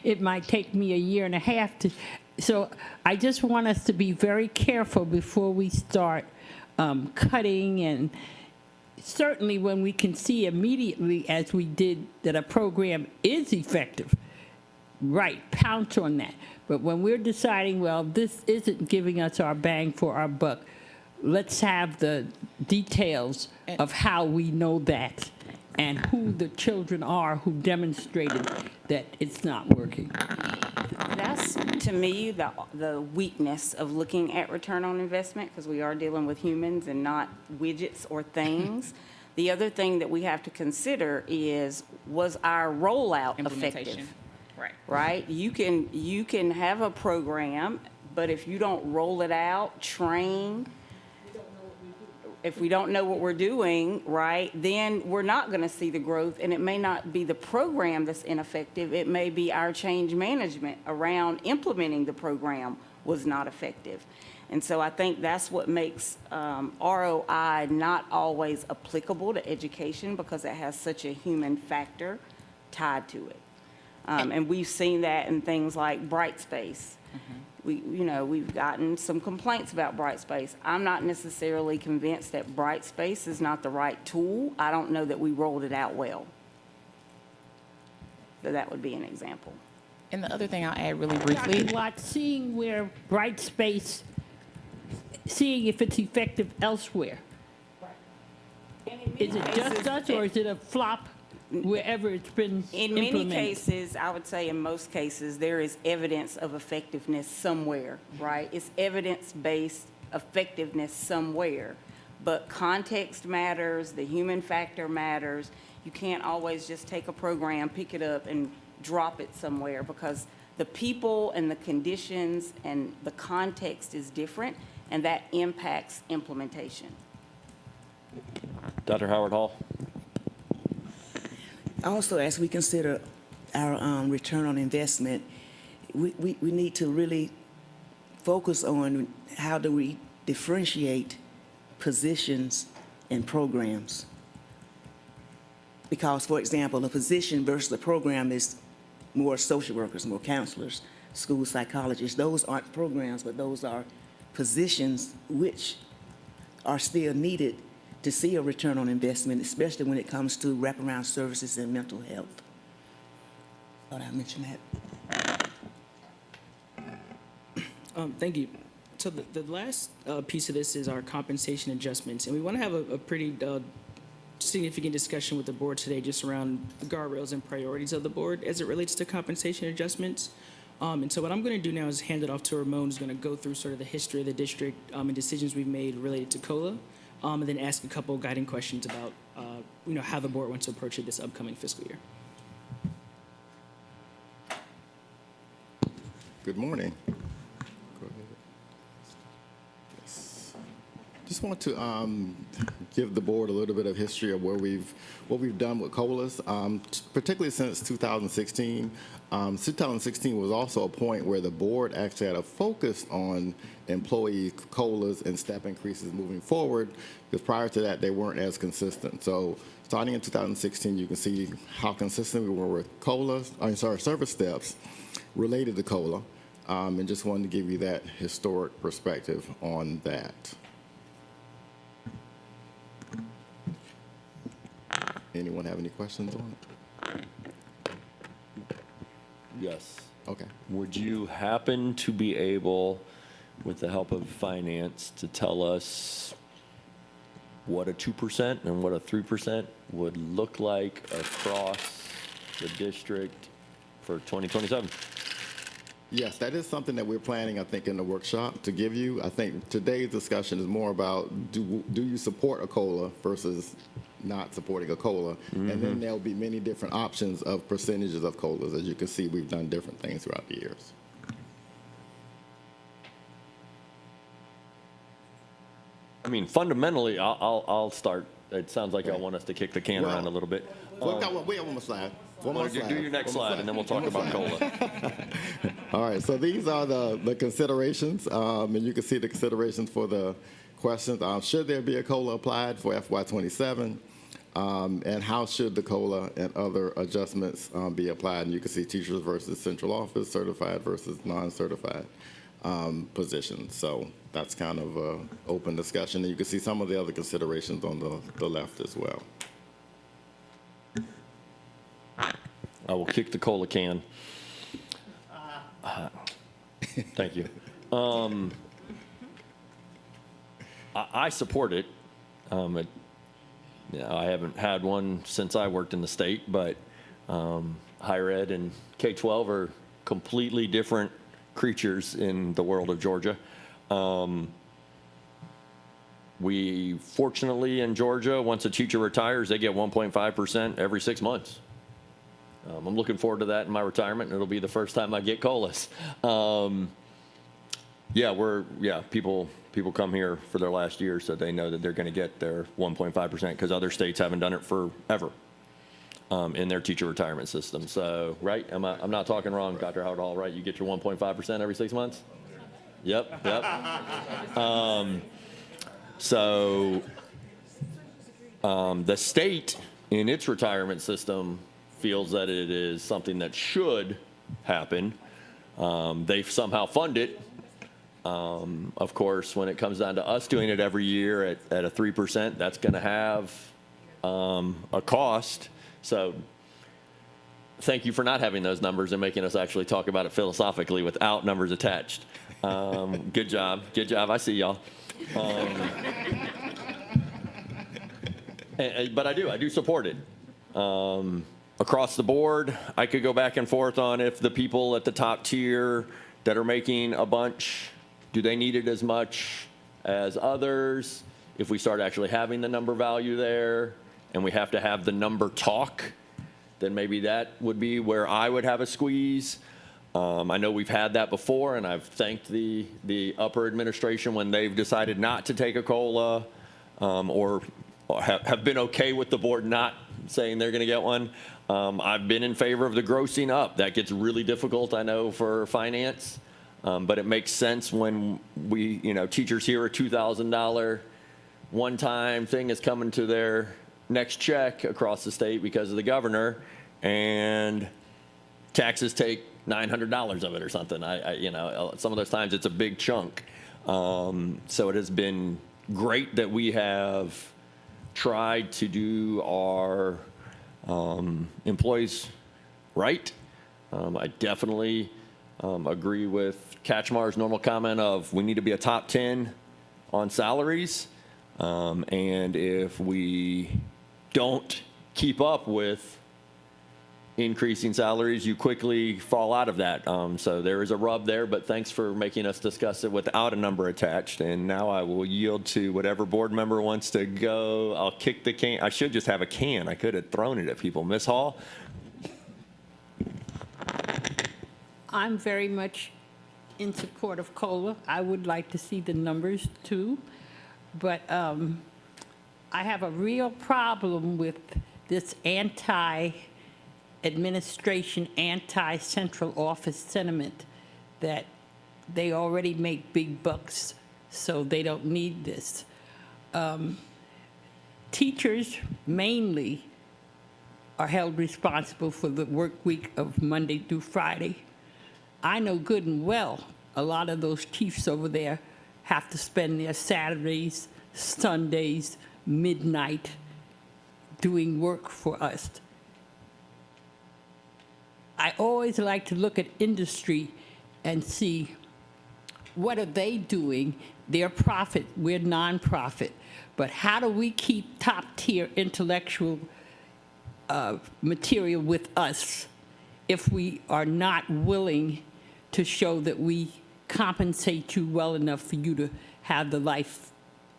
It might take me a year and a half to. So I just want us to be very careful before we start cutting, and certainly when we can see immediately, as we did, that a program is effective, right, pounce on that. But when we're deciding, well, this isn't giving us our bang for our buck, let's have the details of how we know that and who the children are who demonstrated that it's not working. That's, to me, the weakness of looking at return on investment, because we are dealing with humans and not widgets or things. The other thing that we have to consider is, was our rollout effective? Right? You can have a program, but if you don't roll it out, train, if we don't know what we're doing, right, then we're not going to see the growth, and it may not be the program that's ineffective. It may be our change management around implementing the program was not effective. And so I think that's what makes ROI not always applicable to education, because it has such a human factor tied to it. And we've seen that in things like Brightspace. We've gotten some complaints about Brightspace. I'm not necessarily convinced that Brightspace is not the right tool. I don't know that we rolled it out well. So that would be an example. And the other thing I'll add really briefly. Dr. Watts, seeing where Brightspace, seeing if it's effective elsewhere. Is it just us, or is it a flop wherever it's been In many implemented? cases, I would say in most cases, there is evidence of effectiveness somewhere, right? It's evidence-based effectiveness somewhere. But context matters, the human factor matters. You can't always just take a program, pick it up, and drop it somewhere because the people and the conditions and the context is different, and that impacts implementation. Dr. Howard Hall? Also, as we consider our return on investment, we need to really focus on how do we differentiate positions and programs. Because, for example, a position versus a program is more social workers, more counselors, school psychologists. Those aren't programs, but those are positions which are still needed to see a return on investment, especially when it comes to wraparound services and mental health. Thought I'd mention that. Thank you. So the last piece of this is our compensation adjustments, and we want to have a pretty significant discussion with the board today just around the guardrails and priorities of the board as it relates to compensation adjustments. And so what I'm going to do now is hand it off to Ramon, who's going to go through sort of the history of the district and decisions we've made related to COLA, and then ask a couple guiding questions about how the board wants to approach it this upcoming fiscal year. Good morning. Go ahead. Yes. Just want to give the board a little bit of history of what we've done with COLAs, particularly since 2016. 2016 was also a point where the board actually had a focus on employee COLAs and step increases moving forward, because prior to that, they weren't as consistent. So starting in 2016, you can see how consistent we were with service steps related to COLA, and just wanted to give you that historic perspective on that. Anyone have any questions on it? Yes. Okay. Would you happen to be able, with the help of finance, to tell us what a 2% and what a 3% would look like across the district for 2027? Yes, that is something that we're planning, I think, in the workshop to give you. I think today's discussion is more about do you support a COLA versus not supporting a COLA. And then there'll be many different options of percentages of COLAs. As you can see, we've done different things throughout the years. I mean, fundamentally, I'll start. It sounds like y'all want us to kick the can around a little bit. We have one more slide. One more slide. Do your next slide, and then we'll talk about COLA. All right, so these are the considerations, and you can see the considerations for the questions. Should there be a COLA applied for FY27? And how should the COLA and other adjustments be applied? And you can see teachers versus central office, certified versus non-certified positions. So that's kind of an open discussion. And you can see some of the other considerations on the left as well. I will kick the COLA can. Thank you. I support it. I haven't had one since I worked in the state, but higher ed and K-12 are completely different creatures in the world of Georgia. We fortunately in Georgia, once a teacher retires, they get 1.5% every 6 months. I'm looking forward to that in my retirement, and it'll be the first time I get COLAs. People come here for their last year, so they know that they're going to get their 1.5% because other states haven't done it forever in their teacher retirement system. So, right? I'm not talking wrong, Dr. Howard Hall, right? You get your 1.5% every 6 months? Yep. The state in its retirement system feels that it is something that should happen. They somehow fund it. Of course, when it comes down to us doing it every year at a 3%, that's going to have a cost. So thank you for not having those numbers and making us actually talk about it philosophically without numbers attached. Good job. Good job. I see y'all. But I do support it. Across the board, I could go back and forth on if the people at the top tier that are making a bunch, do they need it as much as others? If we start actually having the number value there and we have to have the number talk, then maybe that would be where I would have a squeeze. I know we've had that before, and I've thanked the upper administration when they've decided not to take a COLA, or have been okay with the board not saying they're going to get one. I've been in favor of the grossing up. That gets really difficult, I know, for finance, but it makes sense when we, teachers hear a $2,000 one-time thing is coming to their next check across the state because of the governor, and taxes take $900 of it or something. Some of those times it's a big chunk. So it has been great that we have tried to do our employees right. I definitely agree with Katchmar's normal comment of we need to be a top 10 on salaries. And if we don't keep up with increasing salaries, you quickly fall out of that. So there is a rub there, but thanks for making us discuss it without a number attached. And now I will yield to whatever board member wants to go. I'll kick the can. I should just have a can. I could have thrown it at people. Ms. Hall? I'm very much in support of COLA. I would like to see the numbers too, but I have a real problem with this anti-administration, anti-central office sentiment that they already make big bucks, so they don't need this. Teachers mainly are held responsible for the work week of Monday through Friday. I know good and well a lot of those chiefs over there have to spend their Saturdays, Sundays, midnight doing work for us. I always like to look at industry and see what are they doing. They're profit, we're nonprofit. But how do we keep top tier intellectual material with us if we are not willing to show that we compensate you well enough for you to have the life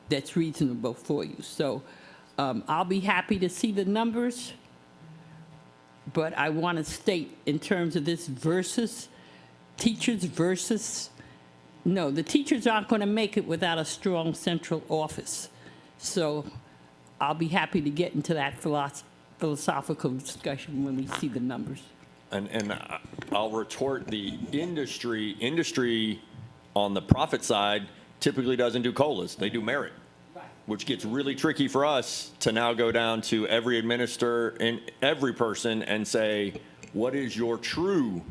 that's reasonable for you? So I'll be happy to see the numbers, but I want to state in terms of this versus, teachers versus, no, the teachers aren't going to make it without a strong central office. So I'll be happy to get into that philosophical discussion when we see the numbers. And I'll retort, the industry on the profit side typically doesn't do COLAs. They do merit, which gets really tricky for us to now go down to every administrator and every person and say, what is your true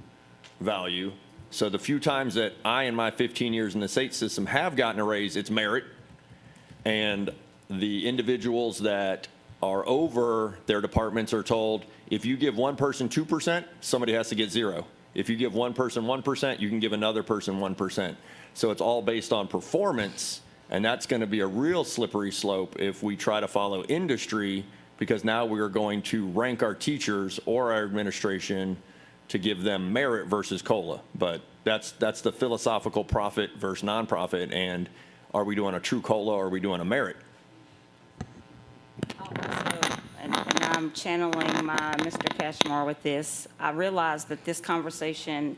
value? So the few times that I, in my 15 years in the state system, have gotten a raise, it's merit. And the individuals that are over their departments are told, if you give one person 2%, somebody has to get 0. If you give one person 1%, you can give another person 1%. So it's all based on performance, and that's going to be a real slippery slope if we try to follow industry, because now we're going to rank our teachers or our administration to give them merit versus COLA. But that's the philosophical profit versus nonprofit, and are we doing a true COLA or are we doing a merit? And I'm channeling my Mr. Cashmore with this. I realize that this conversation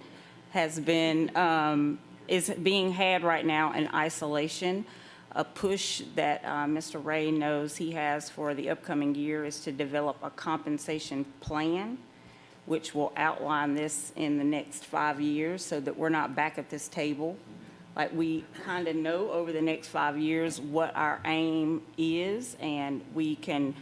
has been, is being had right now in isolation. A push that Mr. Ray knows he has for the upcoming year is to develop a compensation plan, which will outline this in the next 5 years so that we're not back at this table. Like, we kind of know over the next 5 years what our aim is, and we can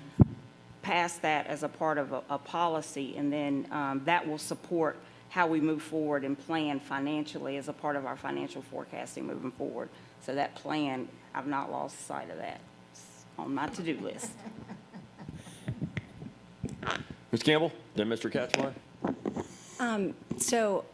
pass that as a part of a policy, and then that will support how we move forward and plan financially as a part of our financial forecasting moving forward. So that plan, I've not lost sight of that. It's on my to-do list. Ms. Campbell, then Mr. Katchmar. So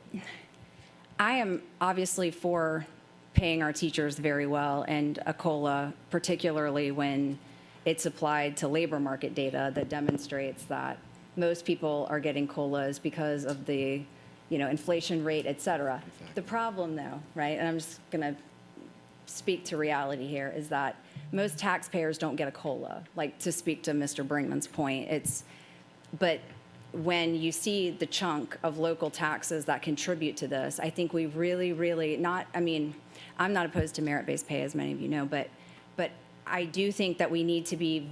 I am obviously for paying our teachers very well, and a COLA, particularly when it's applied to labor market data that demonstrates that most people are getting COLAs because of the, inflation rate, et cetera. The problem though, right, and I'm just gonna speak to reality here, is that most taxpayers don't get a COLA. Like, to speak to Mr. Brinkman's point, but when you see the chunk of local taxes that contribute to this, I think we really, really I'm not opposed to merit-based pay, as many of you know, but I do think that we need to be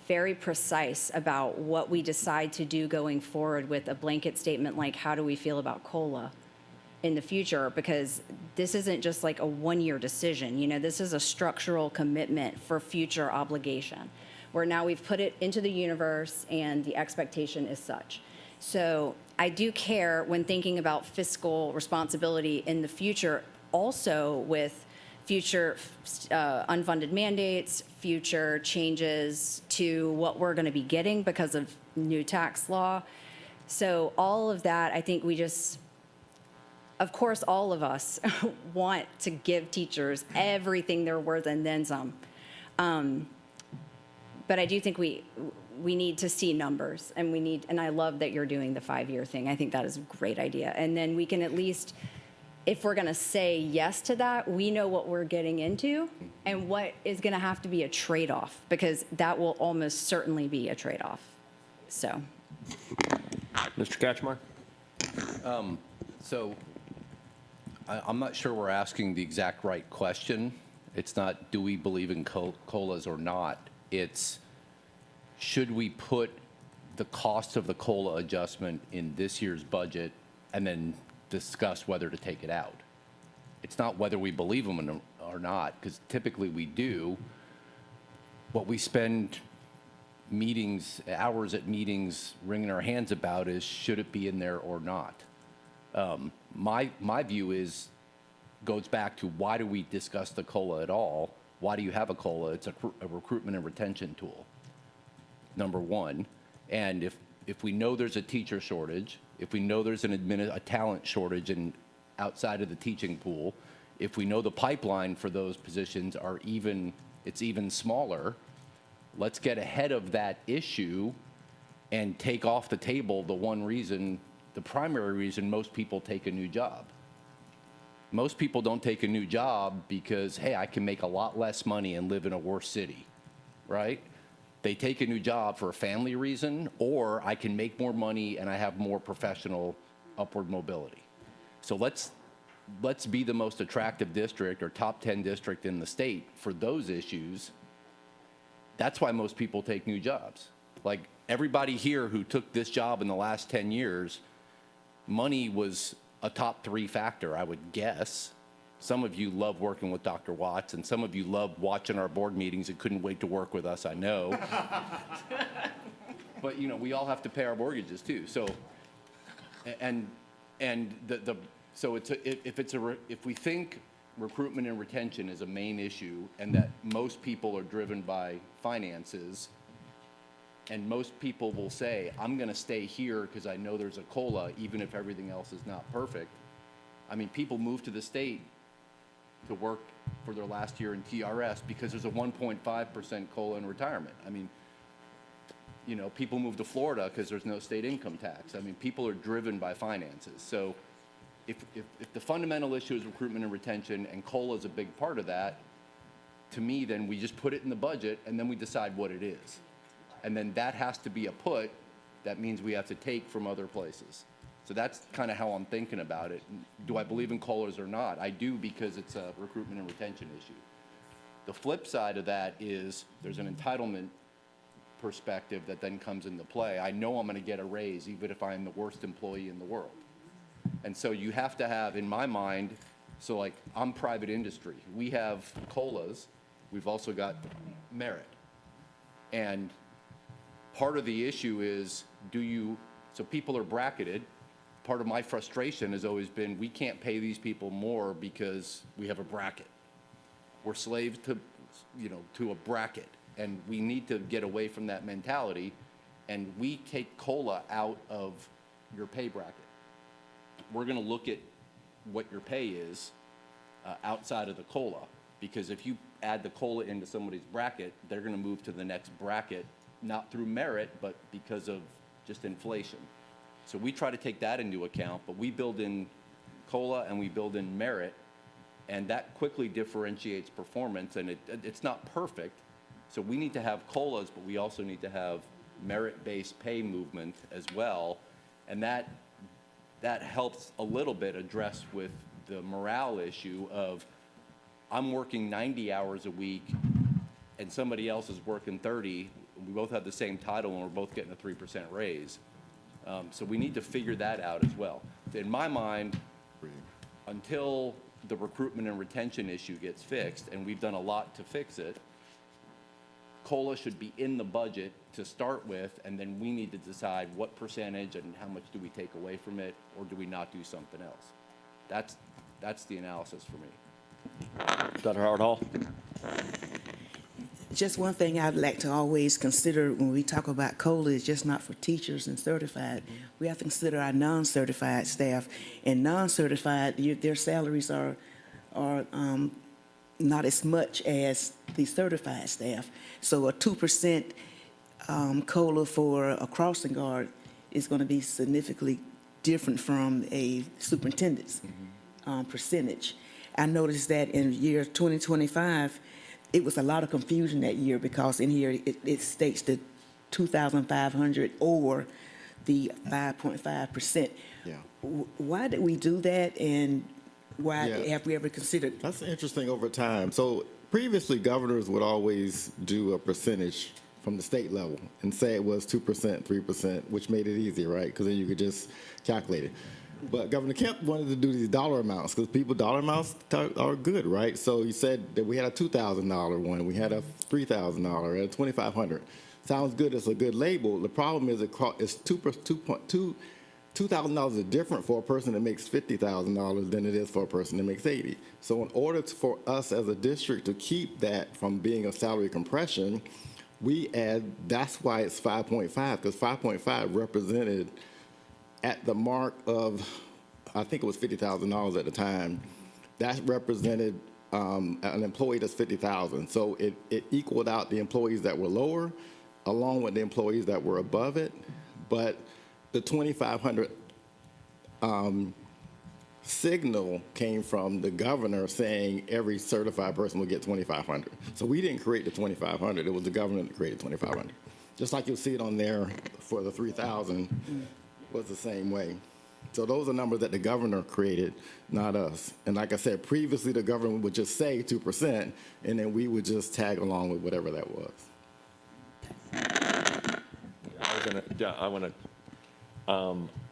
very precise about what we decide to do going forward with a blanket statement like, how do we feel about COLA in the future? Because this isn't just like a one-year decision. This is a structural commitment for future obligation, where now we've put it into the universe and the expectation is such. So I do care when thinking about fiscal responsibility in the future, also with future unfunded mandates, future changes to what we're going to be getting because of new tax law. So all of that, I think of course, all of us want to give teachers everything they're worth and then some. But I do think we need to see numbers, and I love that you're doing the 5-year thing. I think that is a great idea. And then we can at least, if we're going to say yes to that, we know what we're getting into and what is going to have to be a trade-off, because that will almost certainly be a trade-off. So. Mr. Katchmar? So I'm not sure we're asking the exact right question. It's not, do we believe in COLAs or not? It's, should we put the cost of the COLA adjustment in this year's budget and then discuss whether to take it out? It's not whether we believe them or not, because typically we do. What we spend hours at meetings wringing our hands about is, should it be in there or not? My view goes back to, why do we discuss the COLA at all? Why do you have a COLA? It's a recruitment and retention tool, number one. And if we know there's a teacher shortage, if we know there's a talent shortage outside of the teaching pool, if we know the pipeline for those positions it's even smaller, let's get ahead of that issue and take off the table the primary reason most people take a new job. Most people don't take a new job because, hey, I can make a lot less money and live in a worse city, right? They take a new job for a family reason, or I can make more money and I have more professional upward mobility. So let's be the most attractive district or top 10 district in the state for those issues. That's why most people take new jobs. Like, everybody here who took this job in the last 10 years, money was a top 3 factor, I would guess. Some of you love working with Dr. Watts, and some of you love watching our board meetings and couldn't wait to work with us, I know. But, we all have to pay our mortgages too. So, if we think recruitment and retention is a main issue, and that most people are driven by finances, and most people will say, I'm going to stay here because I know there's a COLA, even if everything else is not perfect. I mean, people move to the state to work for their last year in TRS because there's a 1.5% COLA in retirement. I mean, people move to Florida because there's no state income tax. I mean, people are driven by finances. So if the fundamental issue is recruitment and retention, and COLA is a big part of that, to me, then we just put it in the budget and then we decide what it is. And then that has to be a put. That means we have to take from other places. So that's kind of how I'm thinking about it. Do I believe in COLAs or not? I do, because it's a recruitment and retention issue. The flip side of that is there's an entitlement perspective that then comes into play. I know I'm going to get a raise even if I'm the worst employee in the world. And so you have to have, in my mind, so like, I'm private industry. We have COLAs. We've also got merit. And part of the issue is, so people are bracketed. Part of my frustration has always been, we can't pay these people more because we have a bracket. We're slaves to a bracket, and we need to get away from that mentality, and we take COLA out of your pay bracket. We're going to look at what your pay is outside of the COLA, because if you add the COLA into somebody's bracket, they're going to move to the next bracket, not through merit, but because of just inflation. So we try to take that into account, but we build in COLA and we build in merit, and that quickly differentiates performance, and it's not perfect. So we need to have COLAs, but we also need to have merit-based pay movement as well, and that helps a little bit address with the morale issue of, I'm working 90 hours a week and somebody else is working 30, we both have the same title and we're both getting a 3% raise. So we need to figure that out as well. In my mind, until the recruitment and retention issue gets fixed, and we've done a lot to fix it, COLA should be in the budget to start with, and then we need to decide what percentage and how much do we take away from it, or do we not do something else? That's the analysis for me. Dr. Howard Hall? Just one thing I'd like to always consider when we talk about COLA is just not for teachers and certified. We have to consider our non-certified staff. And non-certified, their salaries are not as much as the certified staff. So a 2% COLA for a crossing guard is going to be significantly different from a superintendent's percentage. I noticed that in year 2025, it was a lot of confusion that year because in here it states the 2,500 or the 5.5%. Yeah. Why did we do that, and why Yeah. have we ever considered? That's interesting over time. So previously, governors would always do a percentage from the state level and say it was 2%, 3%, which made it easy, right? Because then you could just calculate it. But Governor Kemp wanted to do these dollar amounts because dollar amounts are good, right? So he said that we had a $2,000 one, we had a $3,000, a $2,500. Sounds good. It's a good label. The problem is it's $2,000 is different for a person that makes $50,000 than it is for a person that makes $80,000. So in order for us as a district to keep that from being a salary compression, we add. That's why it's 5.5, because 5.5 represented at the mark of, I think it was $50,000 at the time. That represented an employee that's 50,000. So it equaled out the employees that were lower, along with the employees that were above it. But the 2,500 signal came from the governor saying every certified person would get 2,500. So we didn't create the 2,500. It was the governor that created 2,500. Just like you'll see it on there for the 3,000 was the same way. So those are numbers that the governor created, not us. And like I said, previously the government would just say 2%, and then we would just tag along with whatever that was.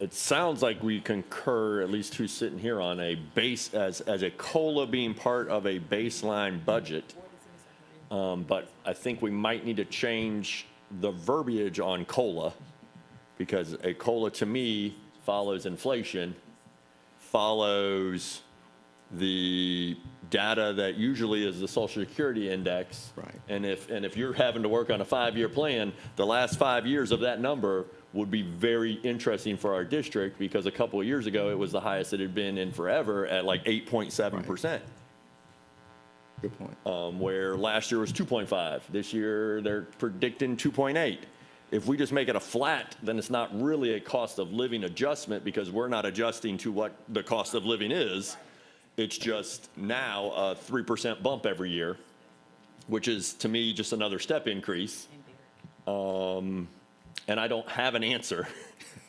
It sounds like we concur, at least who's sitting here, on a base, as a COLA being part of a baseline budget. But I think we might need to change the verbiage on COLA, because a COLA to me follows inflation, follows the data that usually is the Social Security index. Right. And if you're having to work on a 5-year plan, the last 5 years of that number would be very interesting for our district, because a couple of years ago, it was the highest it had been in forever at like 8.7%. Good point. Where last year was 2.5. This year, they're predicting 2.8. If we just make it a flat, then it's not really a cost of living adjustment, because we're not adjusting to what the cost of living is. It's just now a 3% bump every year, which is, to me, just another step increase. And I don't have an answer,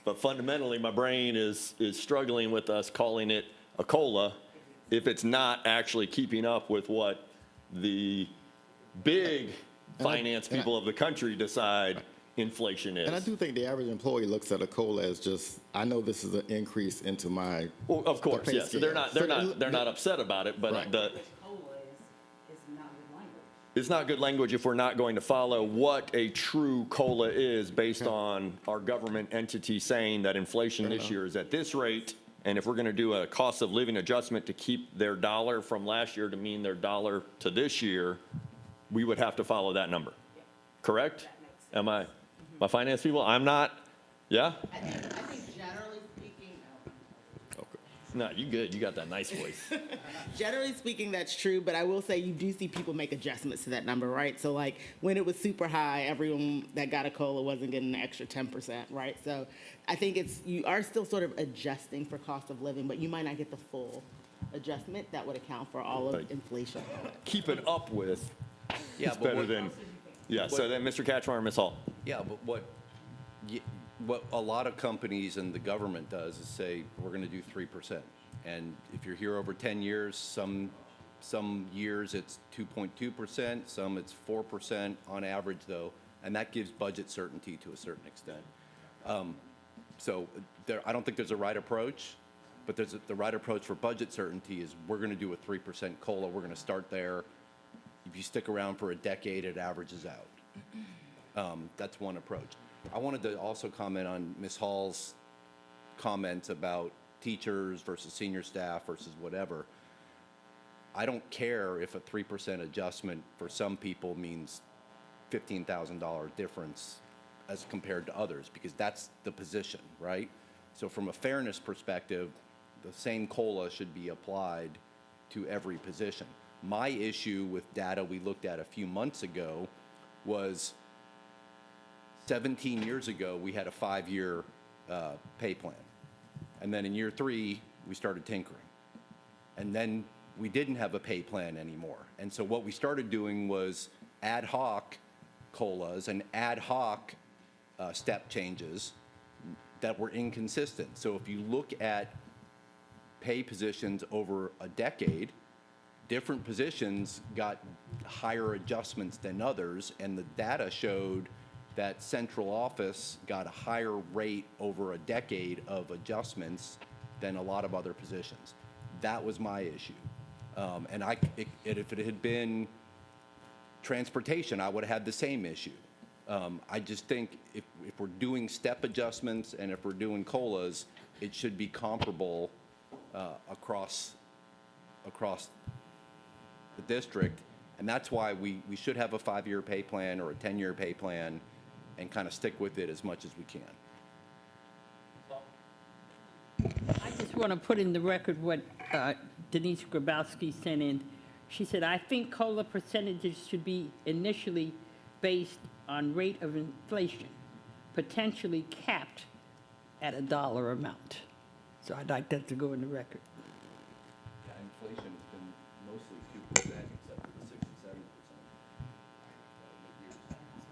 but fundamentally, my brain is struggling with us calling it a COLA if it's not actually keeping up with what the big finance people of the country decide inflation is. And I do think the average employee looks at a COLA as just, I know this is an increase into my. Well, of course, pay yes. scale. They're not upset about it, but Right. It's not good language if we're not going to follow what a true COLA is based on our government entity saying that inflation this year is at this rate. And if we're going to do a cost of living adjustment to keep their dollar from last year to mean their dollar to this year, we would have to follow that number. Correct? Am I, my finance people? I'm not, yeah? I think generally speaking, No, you good. You got that nice voice. Generally speaking, that's true, but I will say you do see people make adjustments to that number, right? So like when it was super high, everyone that got a COLA wasn't getting an extra 10%, right? So I think you are still sort of adjusting for cost of living, but you might not get the full adjustment that would account for all of Right. inflation. Keeping up with Yeah, is but better what- than, yeah, so then Mr. Catchmark, Ms. Hall. Yeah, but what a lot of companies and the government does is say, we're going to do 3%. And if you're here over 10 years, some years it's 2.2%, some it's 4% on average though, and that gives budget certainty to a certain extent. So I don't think there's a right approach, but the right approach for budget certainty is we're going to do a 3% COLA. We're going to start there. If you stick around for a decade, it averages out. That's one approach. I wanted to also comment on Ms. Hall's comments about teachers versus senior staff versus whatever. I don't care if a 3% adjustment for some people means $15,000 difference as compared to others, because that's the position, right? So from a fairness perspective, the same COLA should be applied to every position. My issue with data we looked at a few months ago was 17 years ago, we had a 5-year pay plan. And then in year 3, we started tinkering. And then we didn't have a pay plan anymore. And so what we started doing was ad hoc COLAs and ad hoc step changes that were inconsistent. So if you look at pay positions over a decade, different positions got higher adjustments than others, and the data showed that central office got a higher rate over a decade of adjustments than a lot of other positions. That was my issue. And if it had been transportation, I would have had the same issue. I just think if we're doing step adjustments and if we're doing COLAs, it should be comparable across the district. And that's why we should have a 5-year pay plan or a 10-year pay plan and kind of stick with it as much as we can. I just want to put in the record what Denise Grabowski sent in. She said, I think COLA percentages should be initially based on rate of inflation, potentially capped at a dollar amount. So I'd like that to go in the record. Yeah, inflation has been mostly 2% except for the 6 and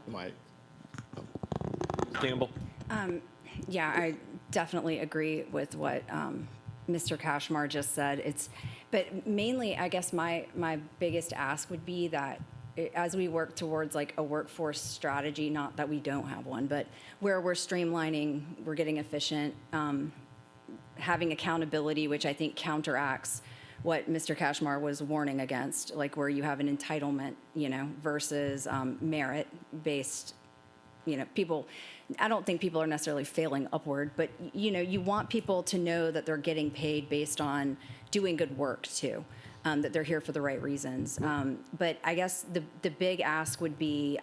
7%. Mike? Campbell? Yeah, I definitely agree with what Mr. Cashmar just said. But mainly, I guess my biggest ask would be that as we work towards like a workforce strategy, not that we don't have one, but where we're streamlining, we're getting efficient, having accountability, which I think counteracts what Mr. Cashmar was warning against, like where you have an entitlement, versus merit-based, people. I don't think people are necessarily failing upward, but you want people to know that they're getting paid based on doing good work too, that they're here for the right reasons. But I guess the big ask would be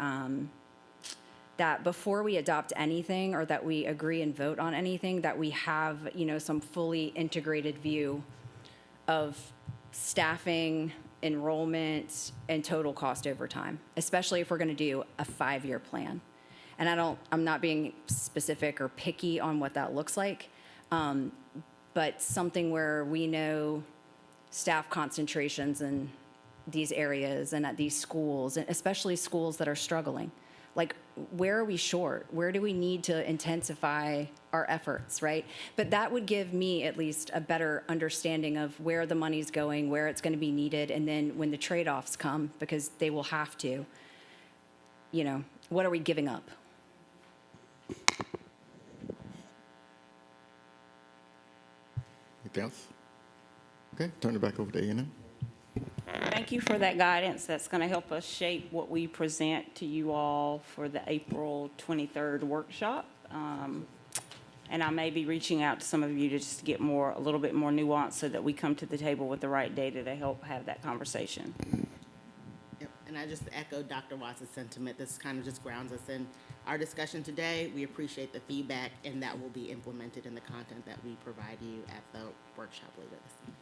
that before we adopt anything or that we agree and vote on anything, that we have some fully integrated view of staffing, enrollment, and total cost over time, especially if we're going to do a 5-year plan. And I'm not being specific or picky on what that looks like, but something where we know staff concentrations in these areas and at these schools, and especially schools that are struggling. Like, where are we short? Where do we need to intensify our efforts, right? But that would give me at least a better understanding of where the money's going, where it's going to be needed, and then when the trade-offs come, because they will have to, what are we giving up? Anything else? Okay, turn it back over to A&M. Thank you for that guidance. That's going to help us shape what we present to you all for the April 23rd workshop. And I may be reaching out to some of you to just get a little bit more nuance so that we come to the table with the right data to help have that conversation. Yep. And and I just echo Dr. Watts' sentiment. This kind of just grounds us in our discussion today. We appreciate the feedback, and that will be implemented in the content that we provide you at the workshop later this week.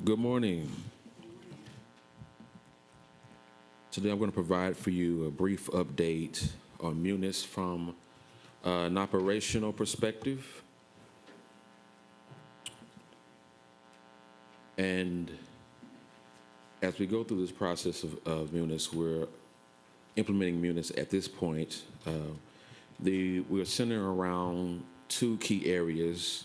Good morning. Today I'm going to provide for you a brief update on Munis from an operational perspective. And as we go through this process of Munis, we're implementing Munis at this point. We're centering around two key areas.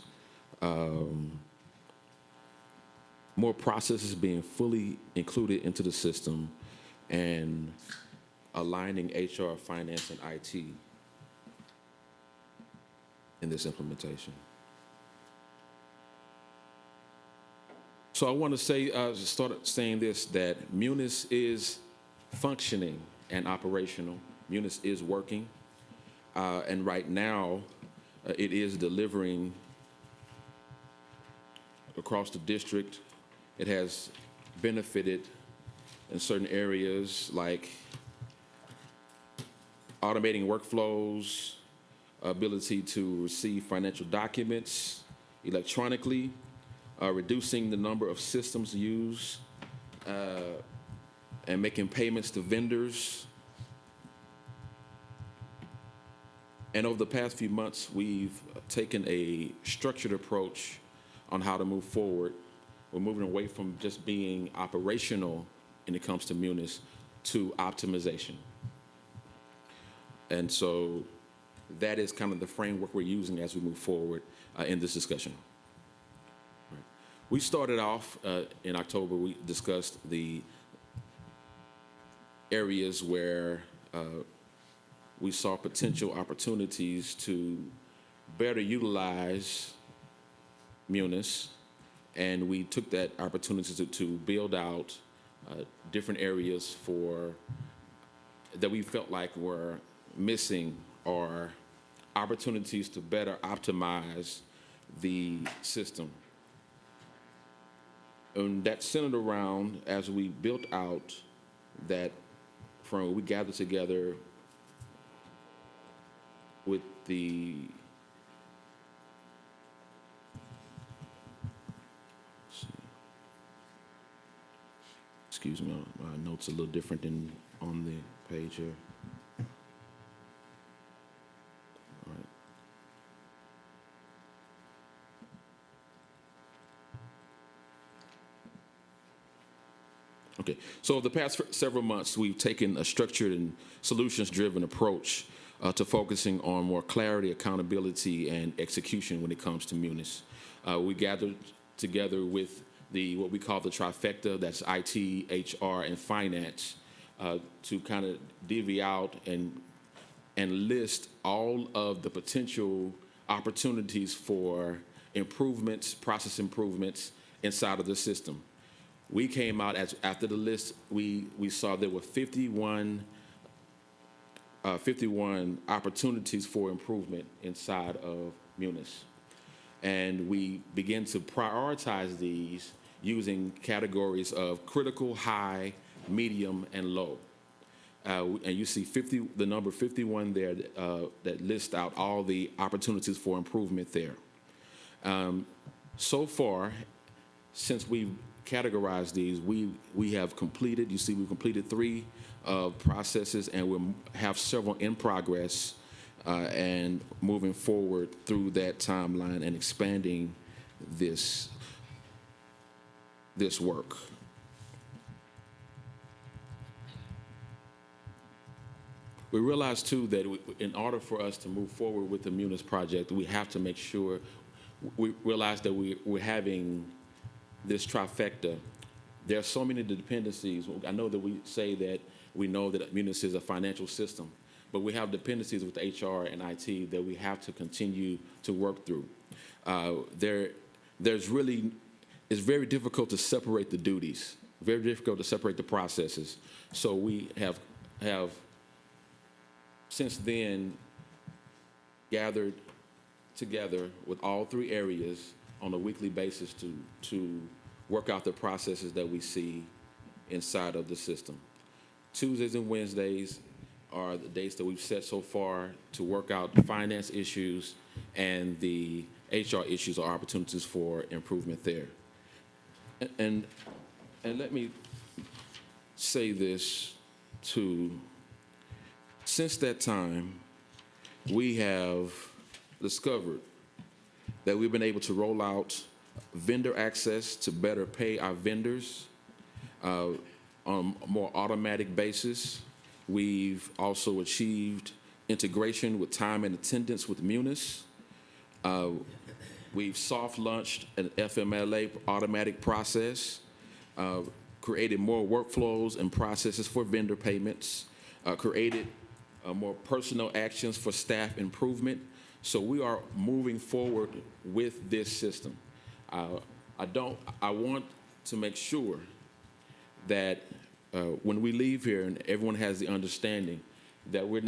More processes being fully included into the system and aligning HR, finance, and IT in this implementation. So I want to start saying this, that Munis is functioning and operational. Munis is working. And right now, it is delivering across the district. It has benefited in certain areas like automating workflows, ability to receive financial documents electronically, reducing the number of systems used, and making payments to vendors. And over the past few months, we've taken a structured approach on how to move forward. We're moving away from just being operational when it comes to Munis to optimization. And so that is kind of the framework we're using as we move forward in this discussion. Right. We started off in October, we discussed the areas where we saw potential opportunities to better utilize Munis. And we took that opportunity to build out different areas that we felt like were missing, or opportunities to better optimize the system. And that centered around, as we built out that framework, we gathered together with the excuse me, my notes a little different than on the page here. All right. Okay, so over the past several months, we've taken a structured and solutions-driven approach to focusing on more clarity, accountability, and execution when it comes to Munis. We gathered together with what we call the trifecta, that's IT, HR, and finance, to kind of divvy out and list all of the potential opportunities for improvements, process improvements inside of the system. We came out after the list, we saw there were 51 opportunities for improvement inside of Munis. And we begin to prioritize these using categories of critical, high, medium, and low. And you see the number 51 there that lists out all the opportunities for improvement there. So far, since we've categorized these, we have completed, you see we've completed 3 processes, and we'll have several in progress and moving forward through that timeline and expanding this work. We realize too that in order for us to move forward with the Munis project, we have to make sure, we realize that we're having this trifecta. There are so many dependencies. I know that we say that we know that Munis is a financial system, but we have dependencies with HR and IT that we have to continue to work through. It's very difficult to separate the duties, very difficult to separate the processes. So we have have since then gathered together with all three areas on a weekly basis to work out the processes that we see inside of the system. Tuesdays and Wednesdays are the dates that we've set so far to work out finance issues, and the HR issues are opportunities for improvement there. And let me say this too. Since that time, we have discovered that we've been able to roll out vendor access to better pay our vendors on a more automatic basis. We've also achieved integration with time and attendance with Munis. We've soft launched an FMLA automatic process, created more workflows and processes for vendor payments, created more personal actions for staff improvement. So we are moving forward with this system. I want to make sure that when we leave here and everyone has the understanding that we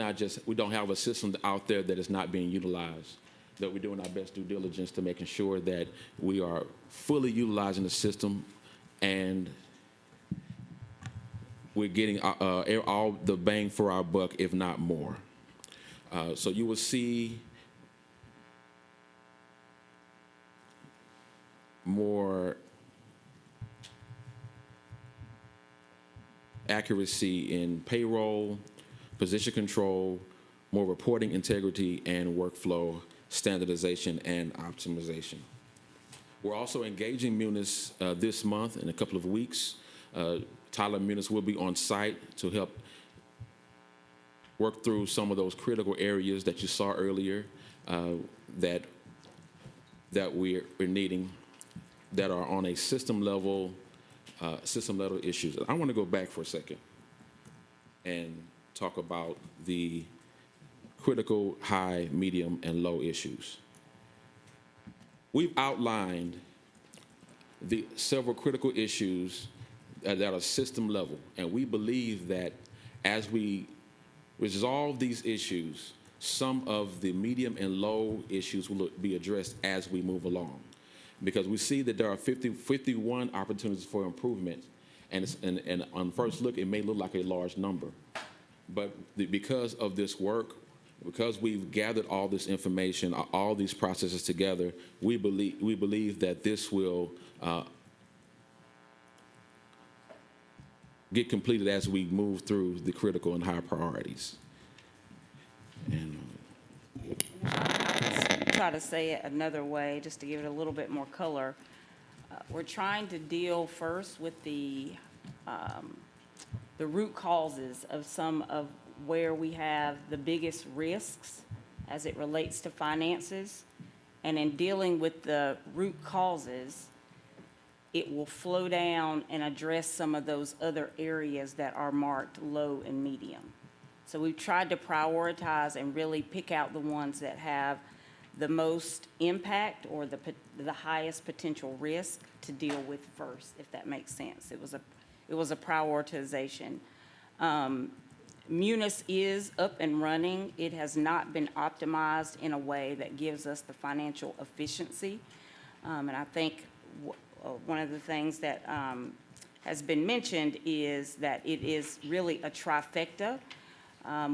don't have a system out there that is not being utilized, that we're doing our best due diligence to making sure that we are fully utilizing the system and we're getting all the bang for our buck, if not more. So you will see more accuracy in payroll, position control, more reporting integrity, and workflow standardization and optimization. We're also engaging Munis this month in a couple of weeks. Tyler Munis will be on site to help work through some of those critical areas that you saw earlier that we're needing, that are on a system level issues. I want to go back for a second and talk about the critical high, medium, and low issues. We've outlined the several critical issues that are system level, and we believe that as we resolve these issues, some of the medium and low issues will be addressed as we move along. Because we see that there are 51 opportunities for improvement, and on first look, it may look like a large number. But because of this work, because we've gathered all this information, all these processes together, we believe that this will get completed as we move through the critical and high priorities. And Try to say it another way, just to give it a little bit more color. We're trying to deal first with the root causes of some of where we have the biggest risks as it relates to finances. And in dealing with the root causes, it will flow down and address some of those other areas that are marked low and medium. So we've tried to prioritize and really pick out the ones that have the most impact or the highest potential risk to deal with first, if that makes sense. It was a prioritization. Munis is up and running. It has not been optimized in a way that gives us the financial efficiency. And I think one of the things that has been mentioned is that it is really a trifecta.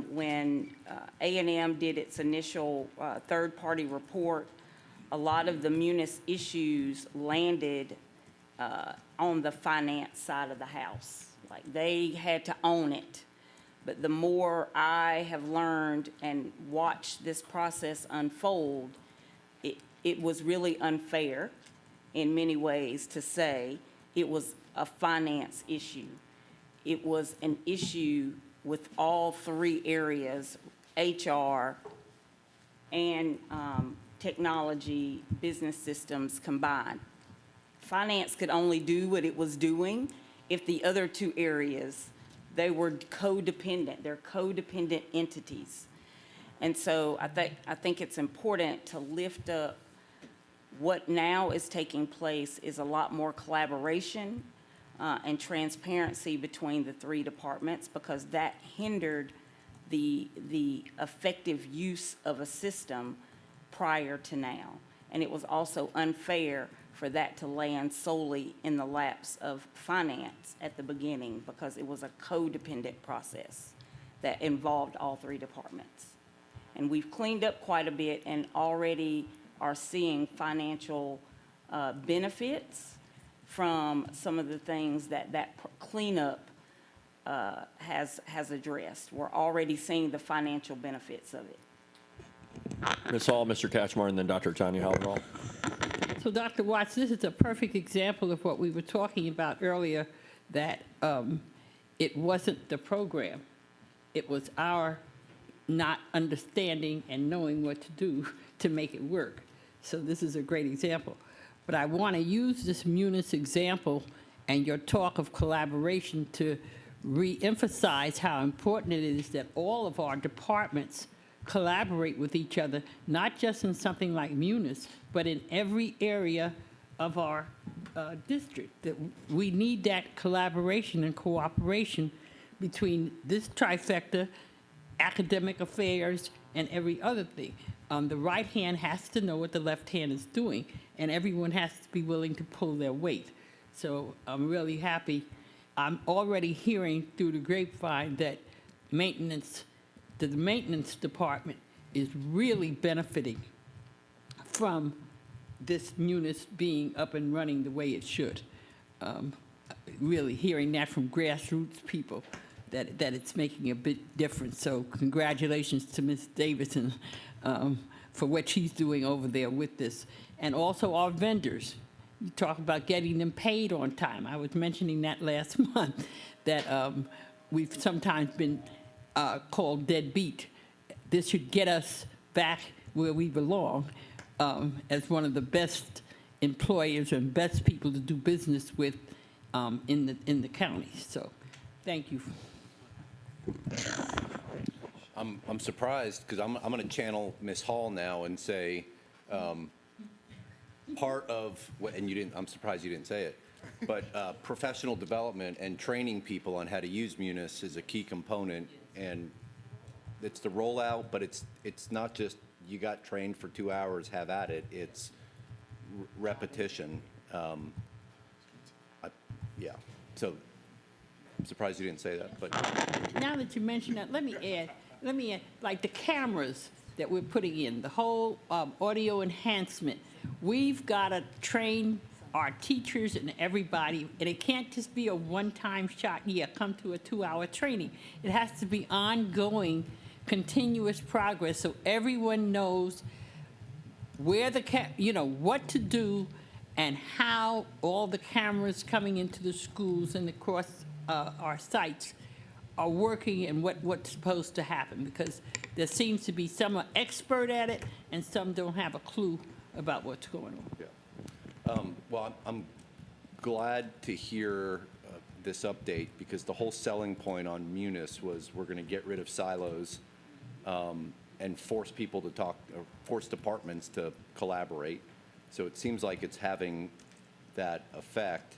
When A&M did its initial third-party report, a lot of the Munis issues landed on the finance side of the house. Like, they had to own it. But the more I have learned and watched this process unfold, it was really unfair in many ways to say it was a finance issue. It was an issue with all three areas, HR and technology, business systems combined. Finance could only do what it was doing if the other two areas, they were codependent. They're codependent entities. And so I think it's important to lift up what now is taking place is a lot more collaboration, and transparency between the three departments, because that hindered the effective use of a system prior to now. And it was also unfair for that to land solely in the laps of finance at the beginning, because it was a codependent process that involved all three departments. And we've cleaned up quite a bit and already are seeing financial benefits from some of the things that cleanup has addressed. We're already seeing the financial benefits of it. Ms. Hall, Mr. Catchmark, and then Dr. Tanya Howell. So, Dr. Watts, this is a perfect example of what we were talking about earlier, that it wasn't the program. It was our not understanding and knowing what to do to make it work. So this is a great example. But I want to use this Munis example and your talk of collaboration to re-emphasize how important it is that all of our departments collaborate with each other, not just in something like Munis, but in every area of our district. That we need that collaboration and cooperation between this trifecta, academic affairs, and every other thing. The right hand has to know what the left hand is doing, and everyone has to be willing to pull their weight. So I'm really happy. I'm already hearing through the grapevine that the maintenance department is really benefiting from this Munis being up and running the way it should. Really hearing that from grassroots people, that it's making a big difference. So congratulations to Ms. Davidson for what she's doing over there with this. And also our vendors. You talk about getting them paid on time. I was mentioning that last month, that we've sometimes been called deadbeat. This should get us back where we belong as one of the best employers and best people to do business with in the county. So thank you. I'm surprised, because I'm going to channel Ms. Hall now and say, part of what, and you didn't, I'm surprised you didn't say it, but professional development and training people on how to use Munis is a key component, and it's the rollout, but it's not just you got trained for 2 hours, have at it. It's repetition. Yeah, so I'm surprised you didn't say that, but. Now that you mention that, let me add, like the cameras that we're putting in, the whole audio enhancement. We've got to train our teachers and everybody, and it can't just be a one-time shot, come to a 2-hour training. It has to be ongoing, continuous progress, so everyone knows where what to do and how all the cameras coming into the schools and across our sites are working and what's supposed to happen, because there seems to be some are expert at it and some don't have a clue about what's going on. Yeah. Well, I'm glad to hear this update, because the whole selling point on Munis was we're going to get rid of silos and force people to talk, or force departments to collaborate. So it seems like it's having that effect.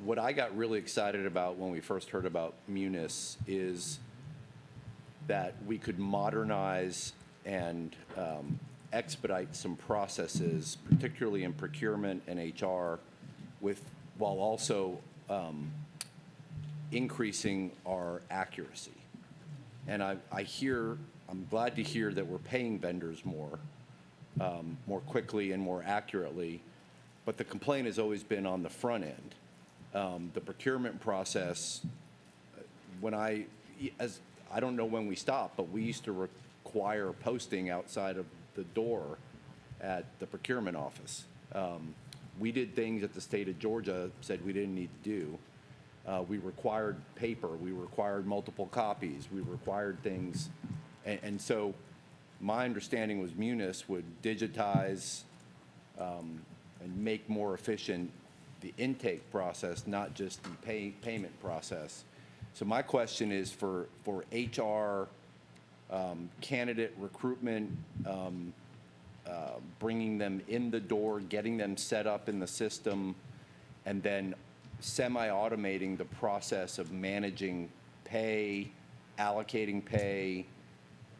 What I got really excited about when we first heard about Munis is that we could modernize and expedite some processes, particularly in procurement and HR, while also increasing our accuracy. And I'm glad to hear that we're paying vendors more quickly and more accurately, but the complaint has always been on the front end. The procurement process, I don't know when we stopped, but we used to require posting outside of the door at the procurement office. We did things that the state of Georgia said we didn't need to do. We required paper, we required multiple copies, we required things. And so my understanding was Munis would digitize and make more efficient the intake process, not just the payment process. So my question is for HR, candidate recruitment, bringing them in the door, getting them set up in the system, and then semi-automating the process of managing pay, allocating pay,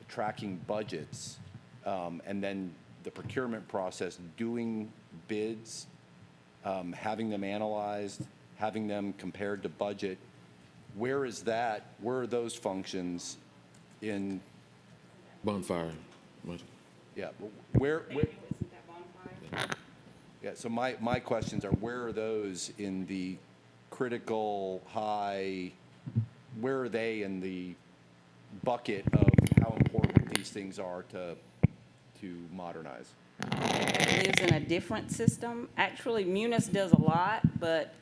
tracking budgets, and then the procurement process, doing bids, having them analyzed, having them compared to budget. Where is that? Where are those functions in, Bonfire. yeah, yeah, so my questions are, where are those in the critical, high, where are they in the bucket of how important these things are to modernize? Lives in a different system. Actually, Munis does a lot, but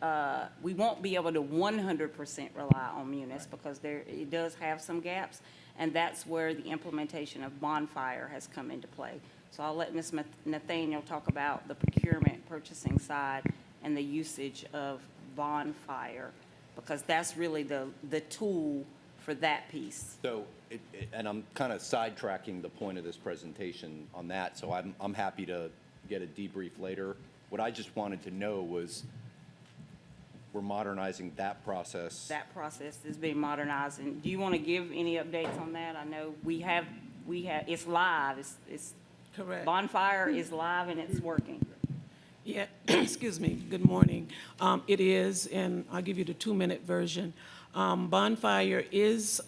we won't be able to 100% rely on Munis because it does have some gaps, and that's where the implementation of Bonfire has come into play. So I'll let Ms. Nathaniel talk about the procurement purchasing side and the usage of Bonfire, because that's really the tool for that piece. So, and I'm kind of sidetracking the point of this presentation on that, so I'm happy to get a debrief later. What I just wanted to know was, we're modernizing that process. That process is being modernized, and do you want to give any updates on that? I know we have, it's live, it's Correct. Bonfire is live and it's working. Yeah, excuse me, good morning. It is, and I'll give you the 2-minute version. Bonfire is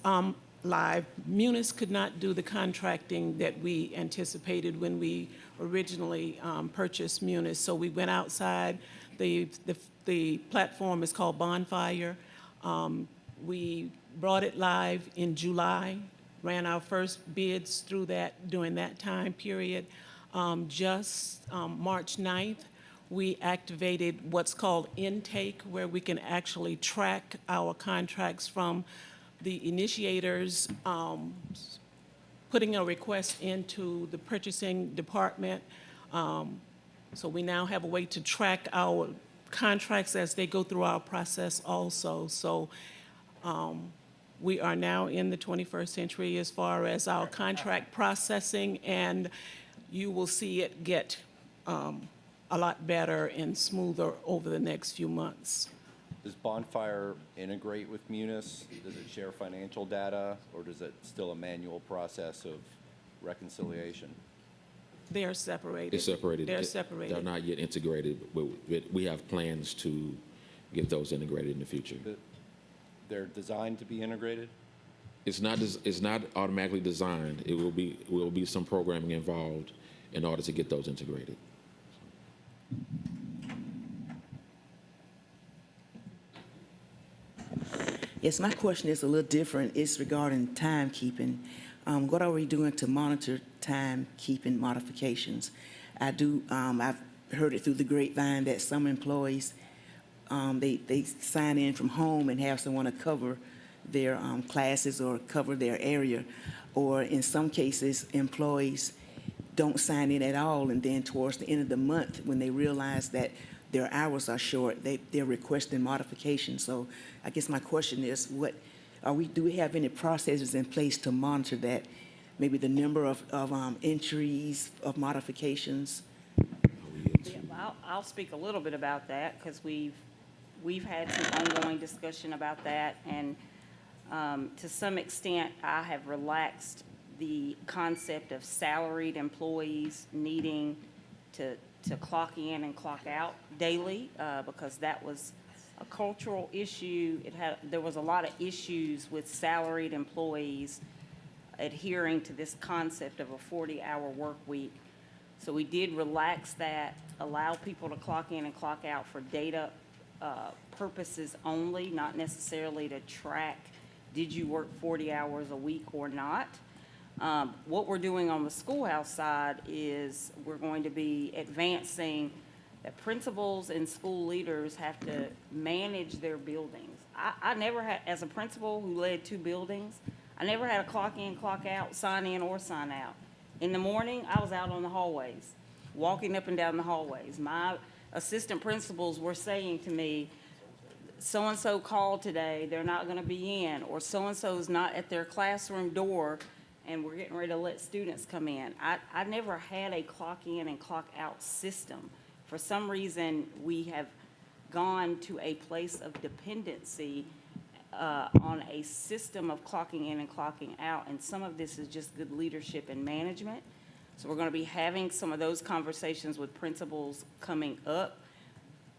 live. Munis could not do the contracting that we anticipated when we originally purchased Munis, so we went outside. The platform is called Bonfire. We brought it live in July, ran our first bids through that during that time period. Just March 9th, we activated what's called intake, where we can actually track our contracts from the initiators putting a request into the purchasing department. So we now have a way to track our contracts as they go through our process also. So we are now in the 21st century as far as our contract processing, and you will see it get a lot better and smoother over the next few months. Does Bonfire integrate with Munis? Does it share financial data, or does it still a manual process of reconciliation? They are separated. It's separated. They're separated. They're not yet integrated, but we have plans to get those integrated in the future. They're designed to be integrated? It's not automatically designed. It will be some programming involved in order to get those integrated. Yes, my question is a little different. It's regarding timekeeping. What are we doing to monitor timekeeping modifications? I've heard it through the grapevine that some employees, they sign in from home and have someone to cover their classes or cover their area. Or in some cases, employees don't sign in at all, and then towards the end of the month, when they realize that their hours are short, they're requesting modifications. So I guess my question is, do we have any processes in place to monitor that? Maybe the number of entries of modifications? Yeah, I'll speak a little bit about that, because we've had some ongoing discussion about that, and to some extent, I have relaxed the concept of salaried employees needing to clock in and clock out daily, because that was a cultural issue. There was a lot of issues with salaried employees adhering to this concept of a 40-hour work week. So we did relax that, allow people to clock in and clock out for data purposes only, not necessarily to track, did you work 40 hours a week or not? What we're doing on the schoolhouse side is we're going to be advancing that principals and school leaders have to manage their buildings. I never had, as a principal who led 2 buildings, I never had a clock in, clock out, sign in or sign out. In the morning, I was out on the hallways, walking up and down the hallways. My assistant principals were saying to me, so-and-so called today, they're not going to be in, or so-and-so's not at their classroom door, and we're getting ready to let students come in. I never had a clock in and clock out system. For some reason, we have gone to a place of dependency on a system of clocking in and clocking out, and some of this is just good leadership and management. So we're going to be having some of those conversations with principals coming up.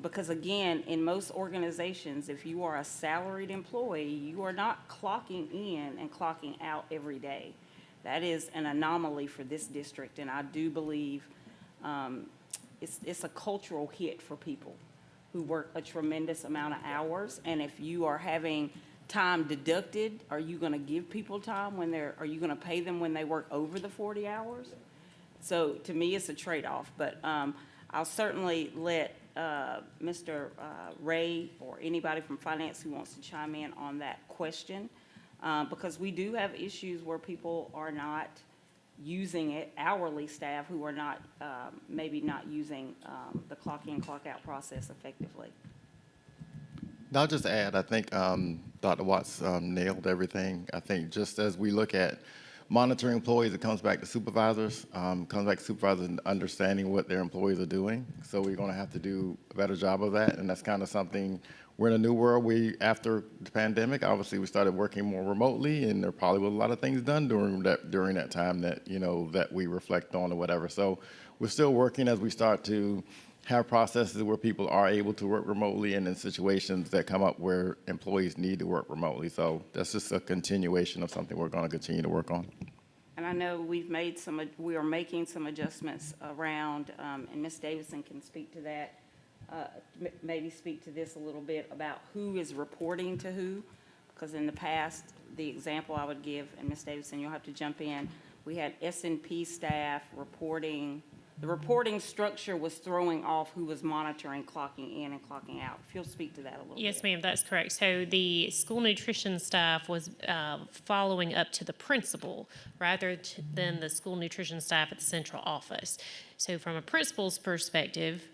Because again, in most organizations, if you are a salaried employee, you are not clocking in and clocking out every day. That is an anomaly for this district, and I do believe it's a cultural hit for people who work a tremendous amount of hours. And if you are having time deducted, are you going to give people time are you going to pay them when they work over the 40 hours? So to me, it's a trade-off, but I'll certainly let Mr. Ray or anybody from finance who wants to chime in on that question, because we do have issues where people are not using it, hourly staff who are not, maybe not using the clock in, clock out process effectively. I'll just add, I think Dr. Watts nailed everything. I think just as we look at monitoring employees, it comes back to supervisors, and understanding what their employees are doing. So we're going to have to do a better job of that, and that's kind of something. We're in a new world. After the pandemic, obviously we started working more remotely, and there probably was a lot of things done during that time that that we reflect on or whatever. So we're still working as we start to have processes where people are able to work remotely, and in situations that come up where employees need to work remotely. So that's just a continuation of something we're going to continue to work on. And I know we are making some adjustments around, and Ms. Davidson can speak to that, maybe speak to this a little bit about who is reporting to who, because in the past, the example I would give, and Ms. Davidson, you'll have to jump in, we had S&P staff reporting. The reporting structure was throwing off who was monitoring clocking in and clocking out. If you'll speak to that a little bit. Yes, ma'am, that's correct. So the school nutrition staff was following up to the principal rather than the school nutrition staff at the central office. So from a principal's perspective,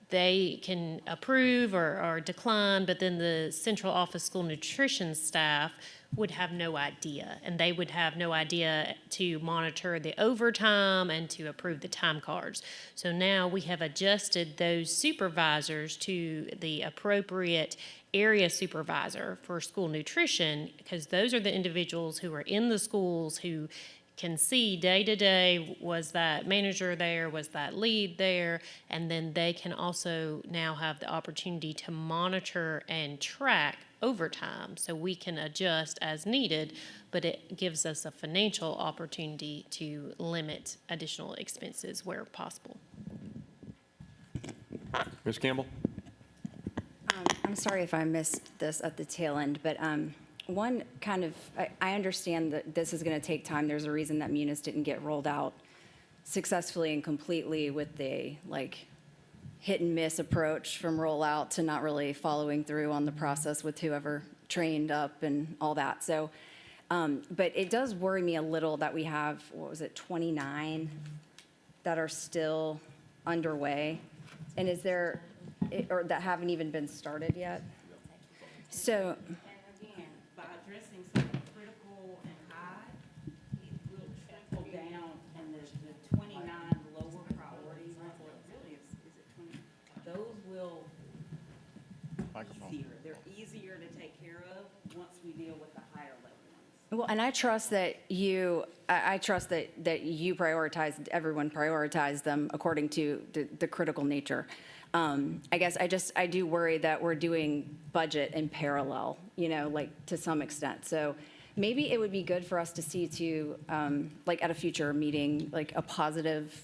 they can approve or decline, but then the central office school nutrition staff would have no idea, and they would have no idea to monitor the overtime and to approve the time cards. So now we have adjusted those supervisors to the appropriate area supervisor for school nutrition, because those are the individuals who are in the schools who can see day to day, was that manager there, was that lead there, and then they can also now have the opportunity to monitor and track overtime, so we can adjust as needed, but it gives us a financial opportunity to limit additional expenses where possible. Ms. Campbell? I'm sorry if I missed this at the tail end, but one kind of, I understand that this is going to take time. There's a reason that Munis didn't get rolled out successfully and completely with the hit and miss approach from rollout to not really following through on the process with whoever trained up and all that. So, but it does worry me a little that we have, 29 that are still underway? And is there, or that haven't even been started yet? So. And again, by addressing some of the critical and high, it will trickle down, and the 29 lower priority ones, or really, is it 20? Those will easier. They're easier to take care of once we deal with the higher level ones. Well, and I trust that I trust that you prioritized, everyone prioritized them according to the critical nature. I guess I do worry that we're doing budget in parallel, to some extent. So maybe it would be good for us to see at a future meeting, a positive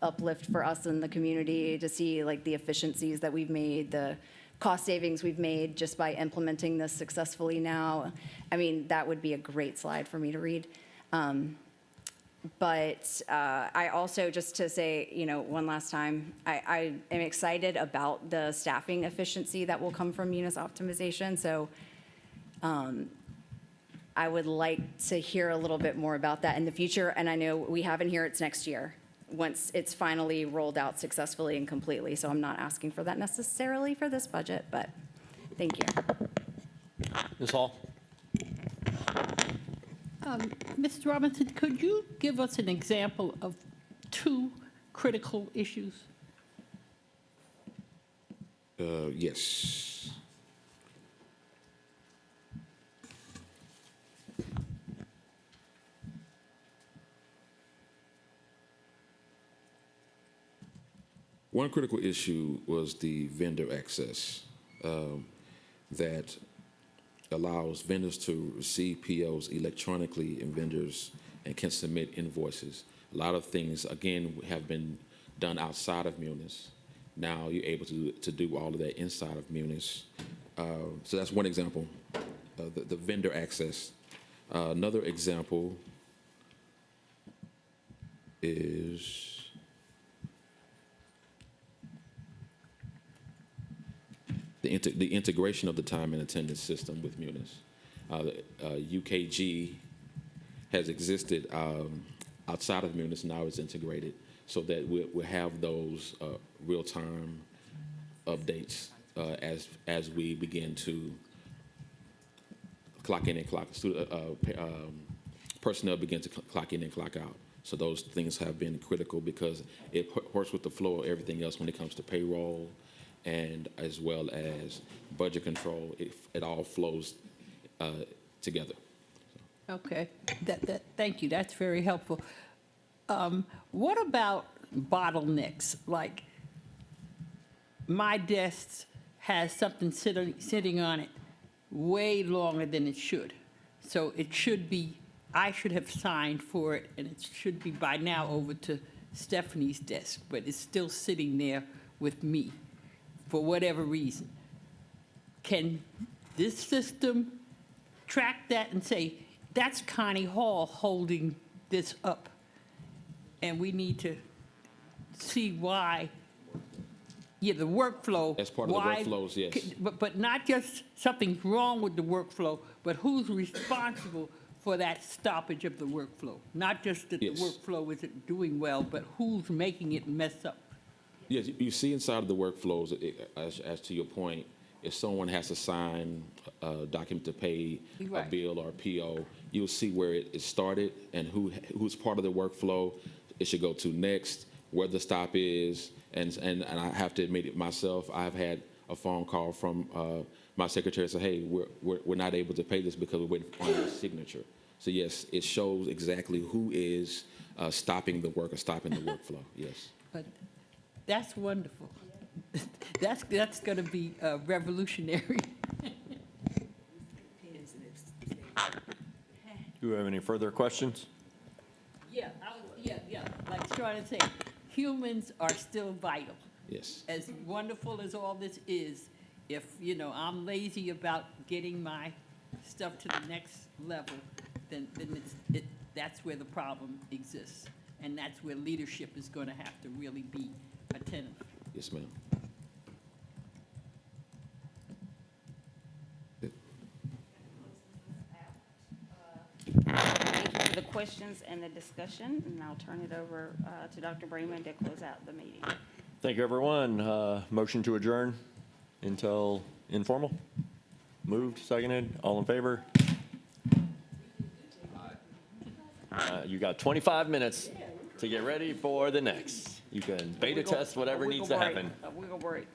uplift for us in the community to see the efficiencies that we've made, the cost savings we've made just by implementing this successfully now. I mean, that would be a great slide for me to read. But I also, just to say, one last time, I am excited about the staffing efficiency that will come from Munis optimization. So I would like to hear a little bit more about that in the future. And I know we have in here, it's next year, once it's finally rolled out successfully and completely. So I'm not asking for that necessarily for this budget, but thank you. Ms. Hall? Mr. Robinson, could you give us an example of 2 critical issues? Yes. One critical issue was the vendor access that allows vendors to receive POs electronically and vendors and can submit invoices. A lot of things, again, have been done outside of Munis. Now you're able to do all of that inside of Munis. So that's one example, the vendor access. Another example is the integration of the time and attendance system with Munis. UKG has existed outside of Munis, now it's integrated, so that we'll have those real-time updates as we begin to clock in and clock, personnel begin to clock in and clock out. So those things have been critical because it works with the flow of everything else when it comes to payroll, and as well as budget control. It all flows together. Okay, thank you, that's very helpful. What about bottlenecks? Like, my desk has something sitting on it way longer than it should. So it should be, I should have signed for it, and it should be by now over to Stephanie's desk, but it's still sitting there with me for whatever reason. Can this system track that and say, that's Connie Hall holding this up, and we need to see why, the workflow. As part of the why- workflows, yes. But not just something's wrong with the workflow, but who's responsible for that stoppage of the workflow? Not just that the Yes. workflow isn't doing well, but who's making it mess up? Yes, you see inside of the workflows, as to your point, if someone has to sign a document to pay a Right. bill or a PO, you'll see where it started and who's part of the workflow it should go to next, where the stop is, and I have to admit it myself, I've had a phone call from my secretary say, hey, we're not able to pay this because we're waiting on your signature. So yes, it shows exactly who is stopping the work or stopping the workflow, yes. But that's wonderful. That's going to be revolutionary. Do you have any further questions? Yeah, like Sean is saying, humans are still vital. Yes. As wonderful as all this is, if, I'm lazy about getting my stuff to the next level, then that's where the problem exists. And that's where leadership is going to have to really be attentive. Yes, ma'am. Thank you for the questions and the discussion, and I'll turn it over to Dr. Bremen to close out the meeting. Thank you, everyone. Motion to adjourn until informal. Moved, seconded, all in favor? You got 25 minutes to get ready for the next. You can beta test whatever needs to happen. A wiggle break.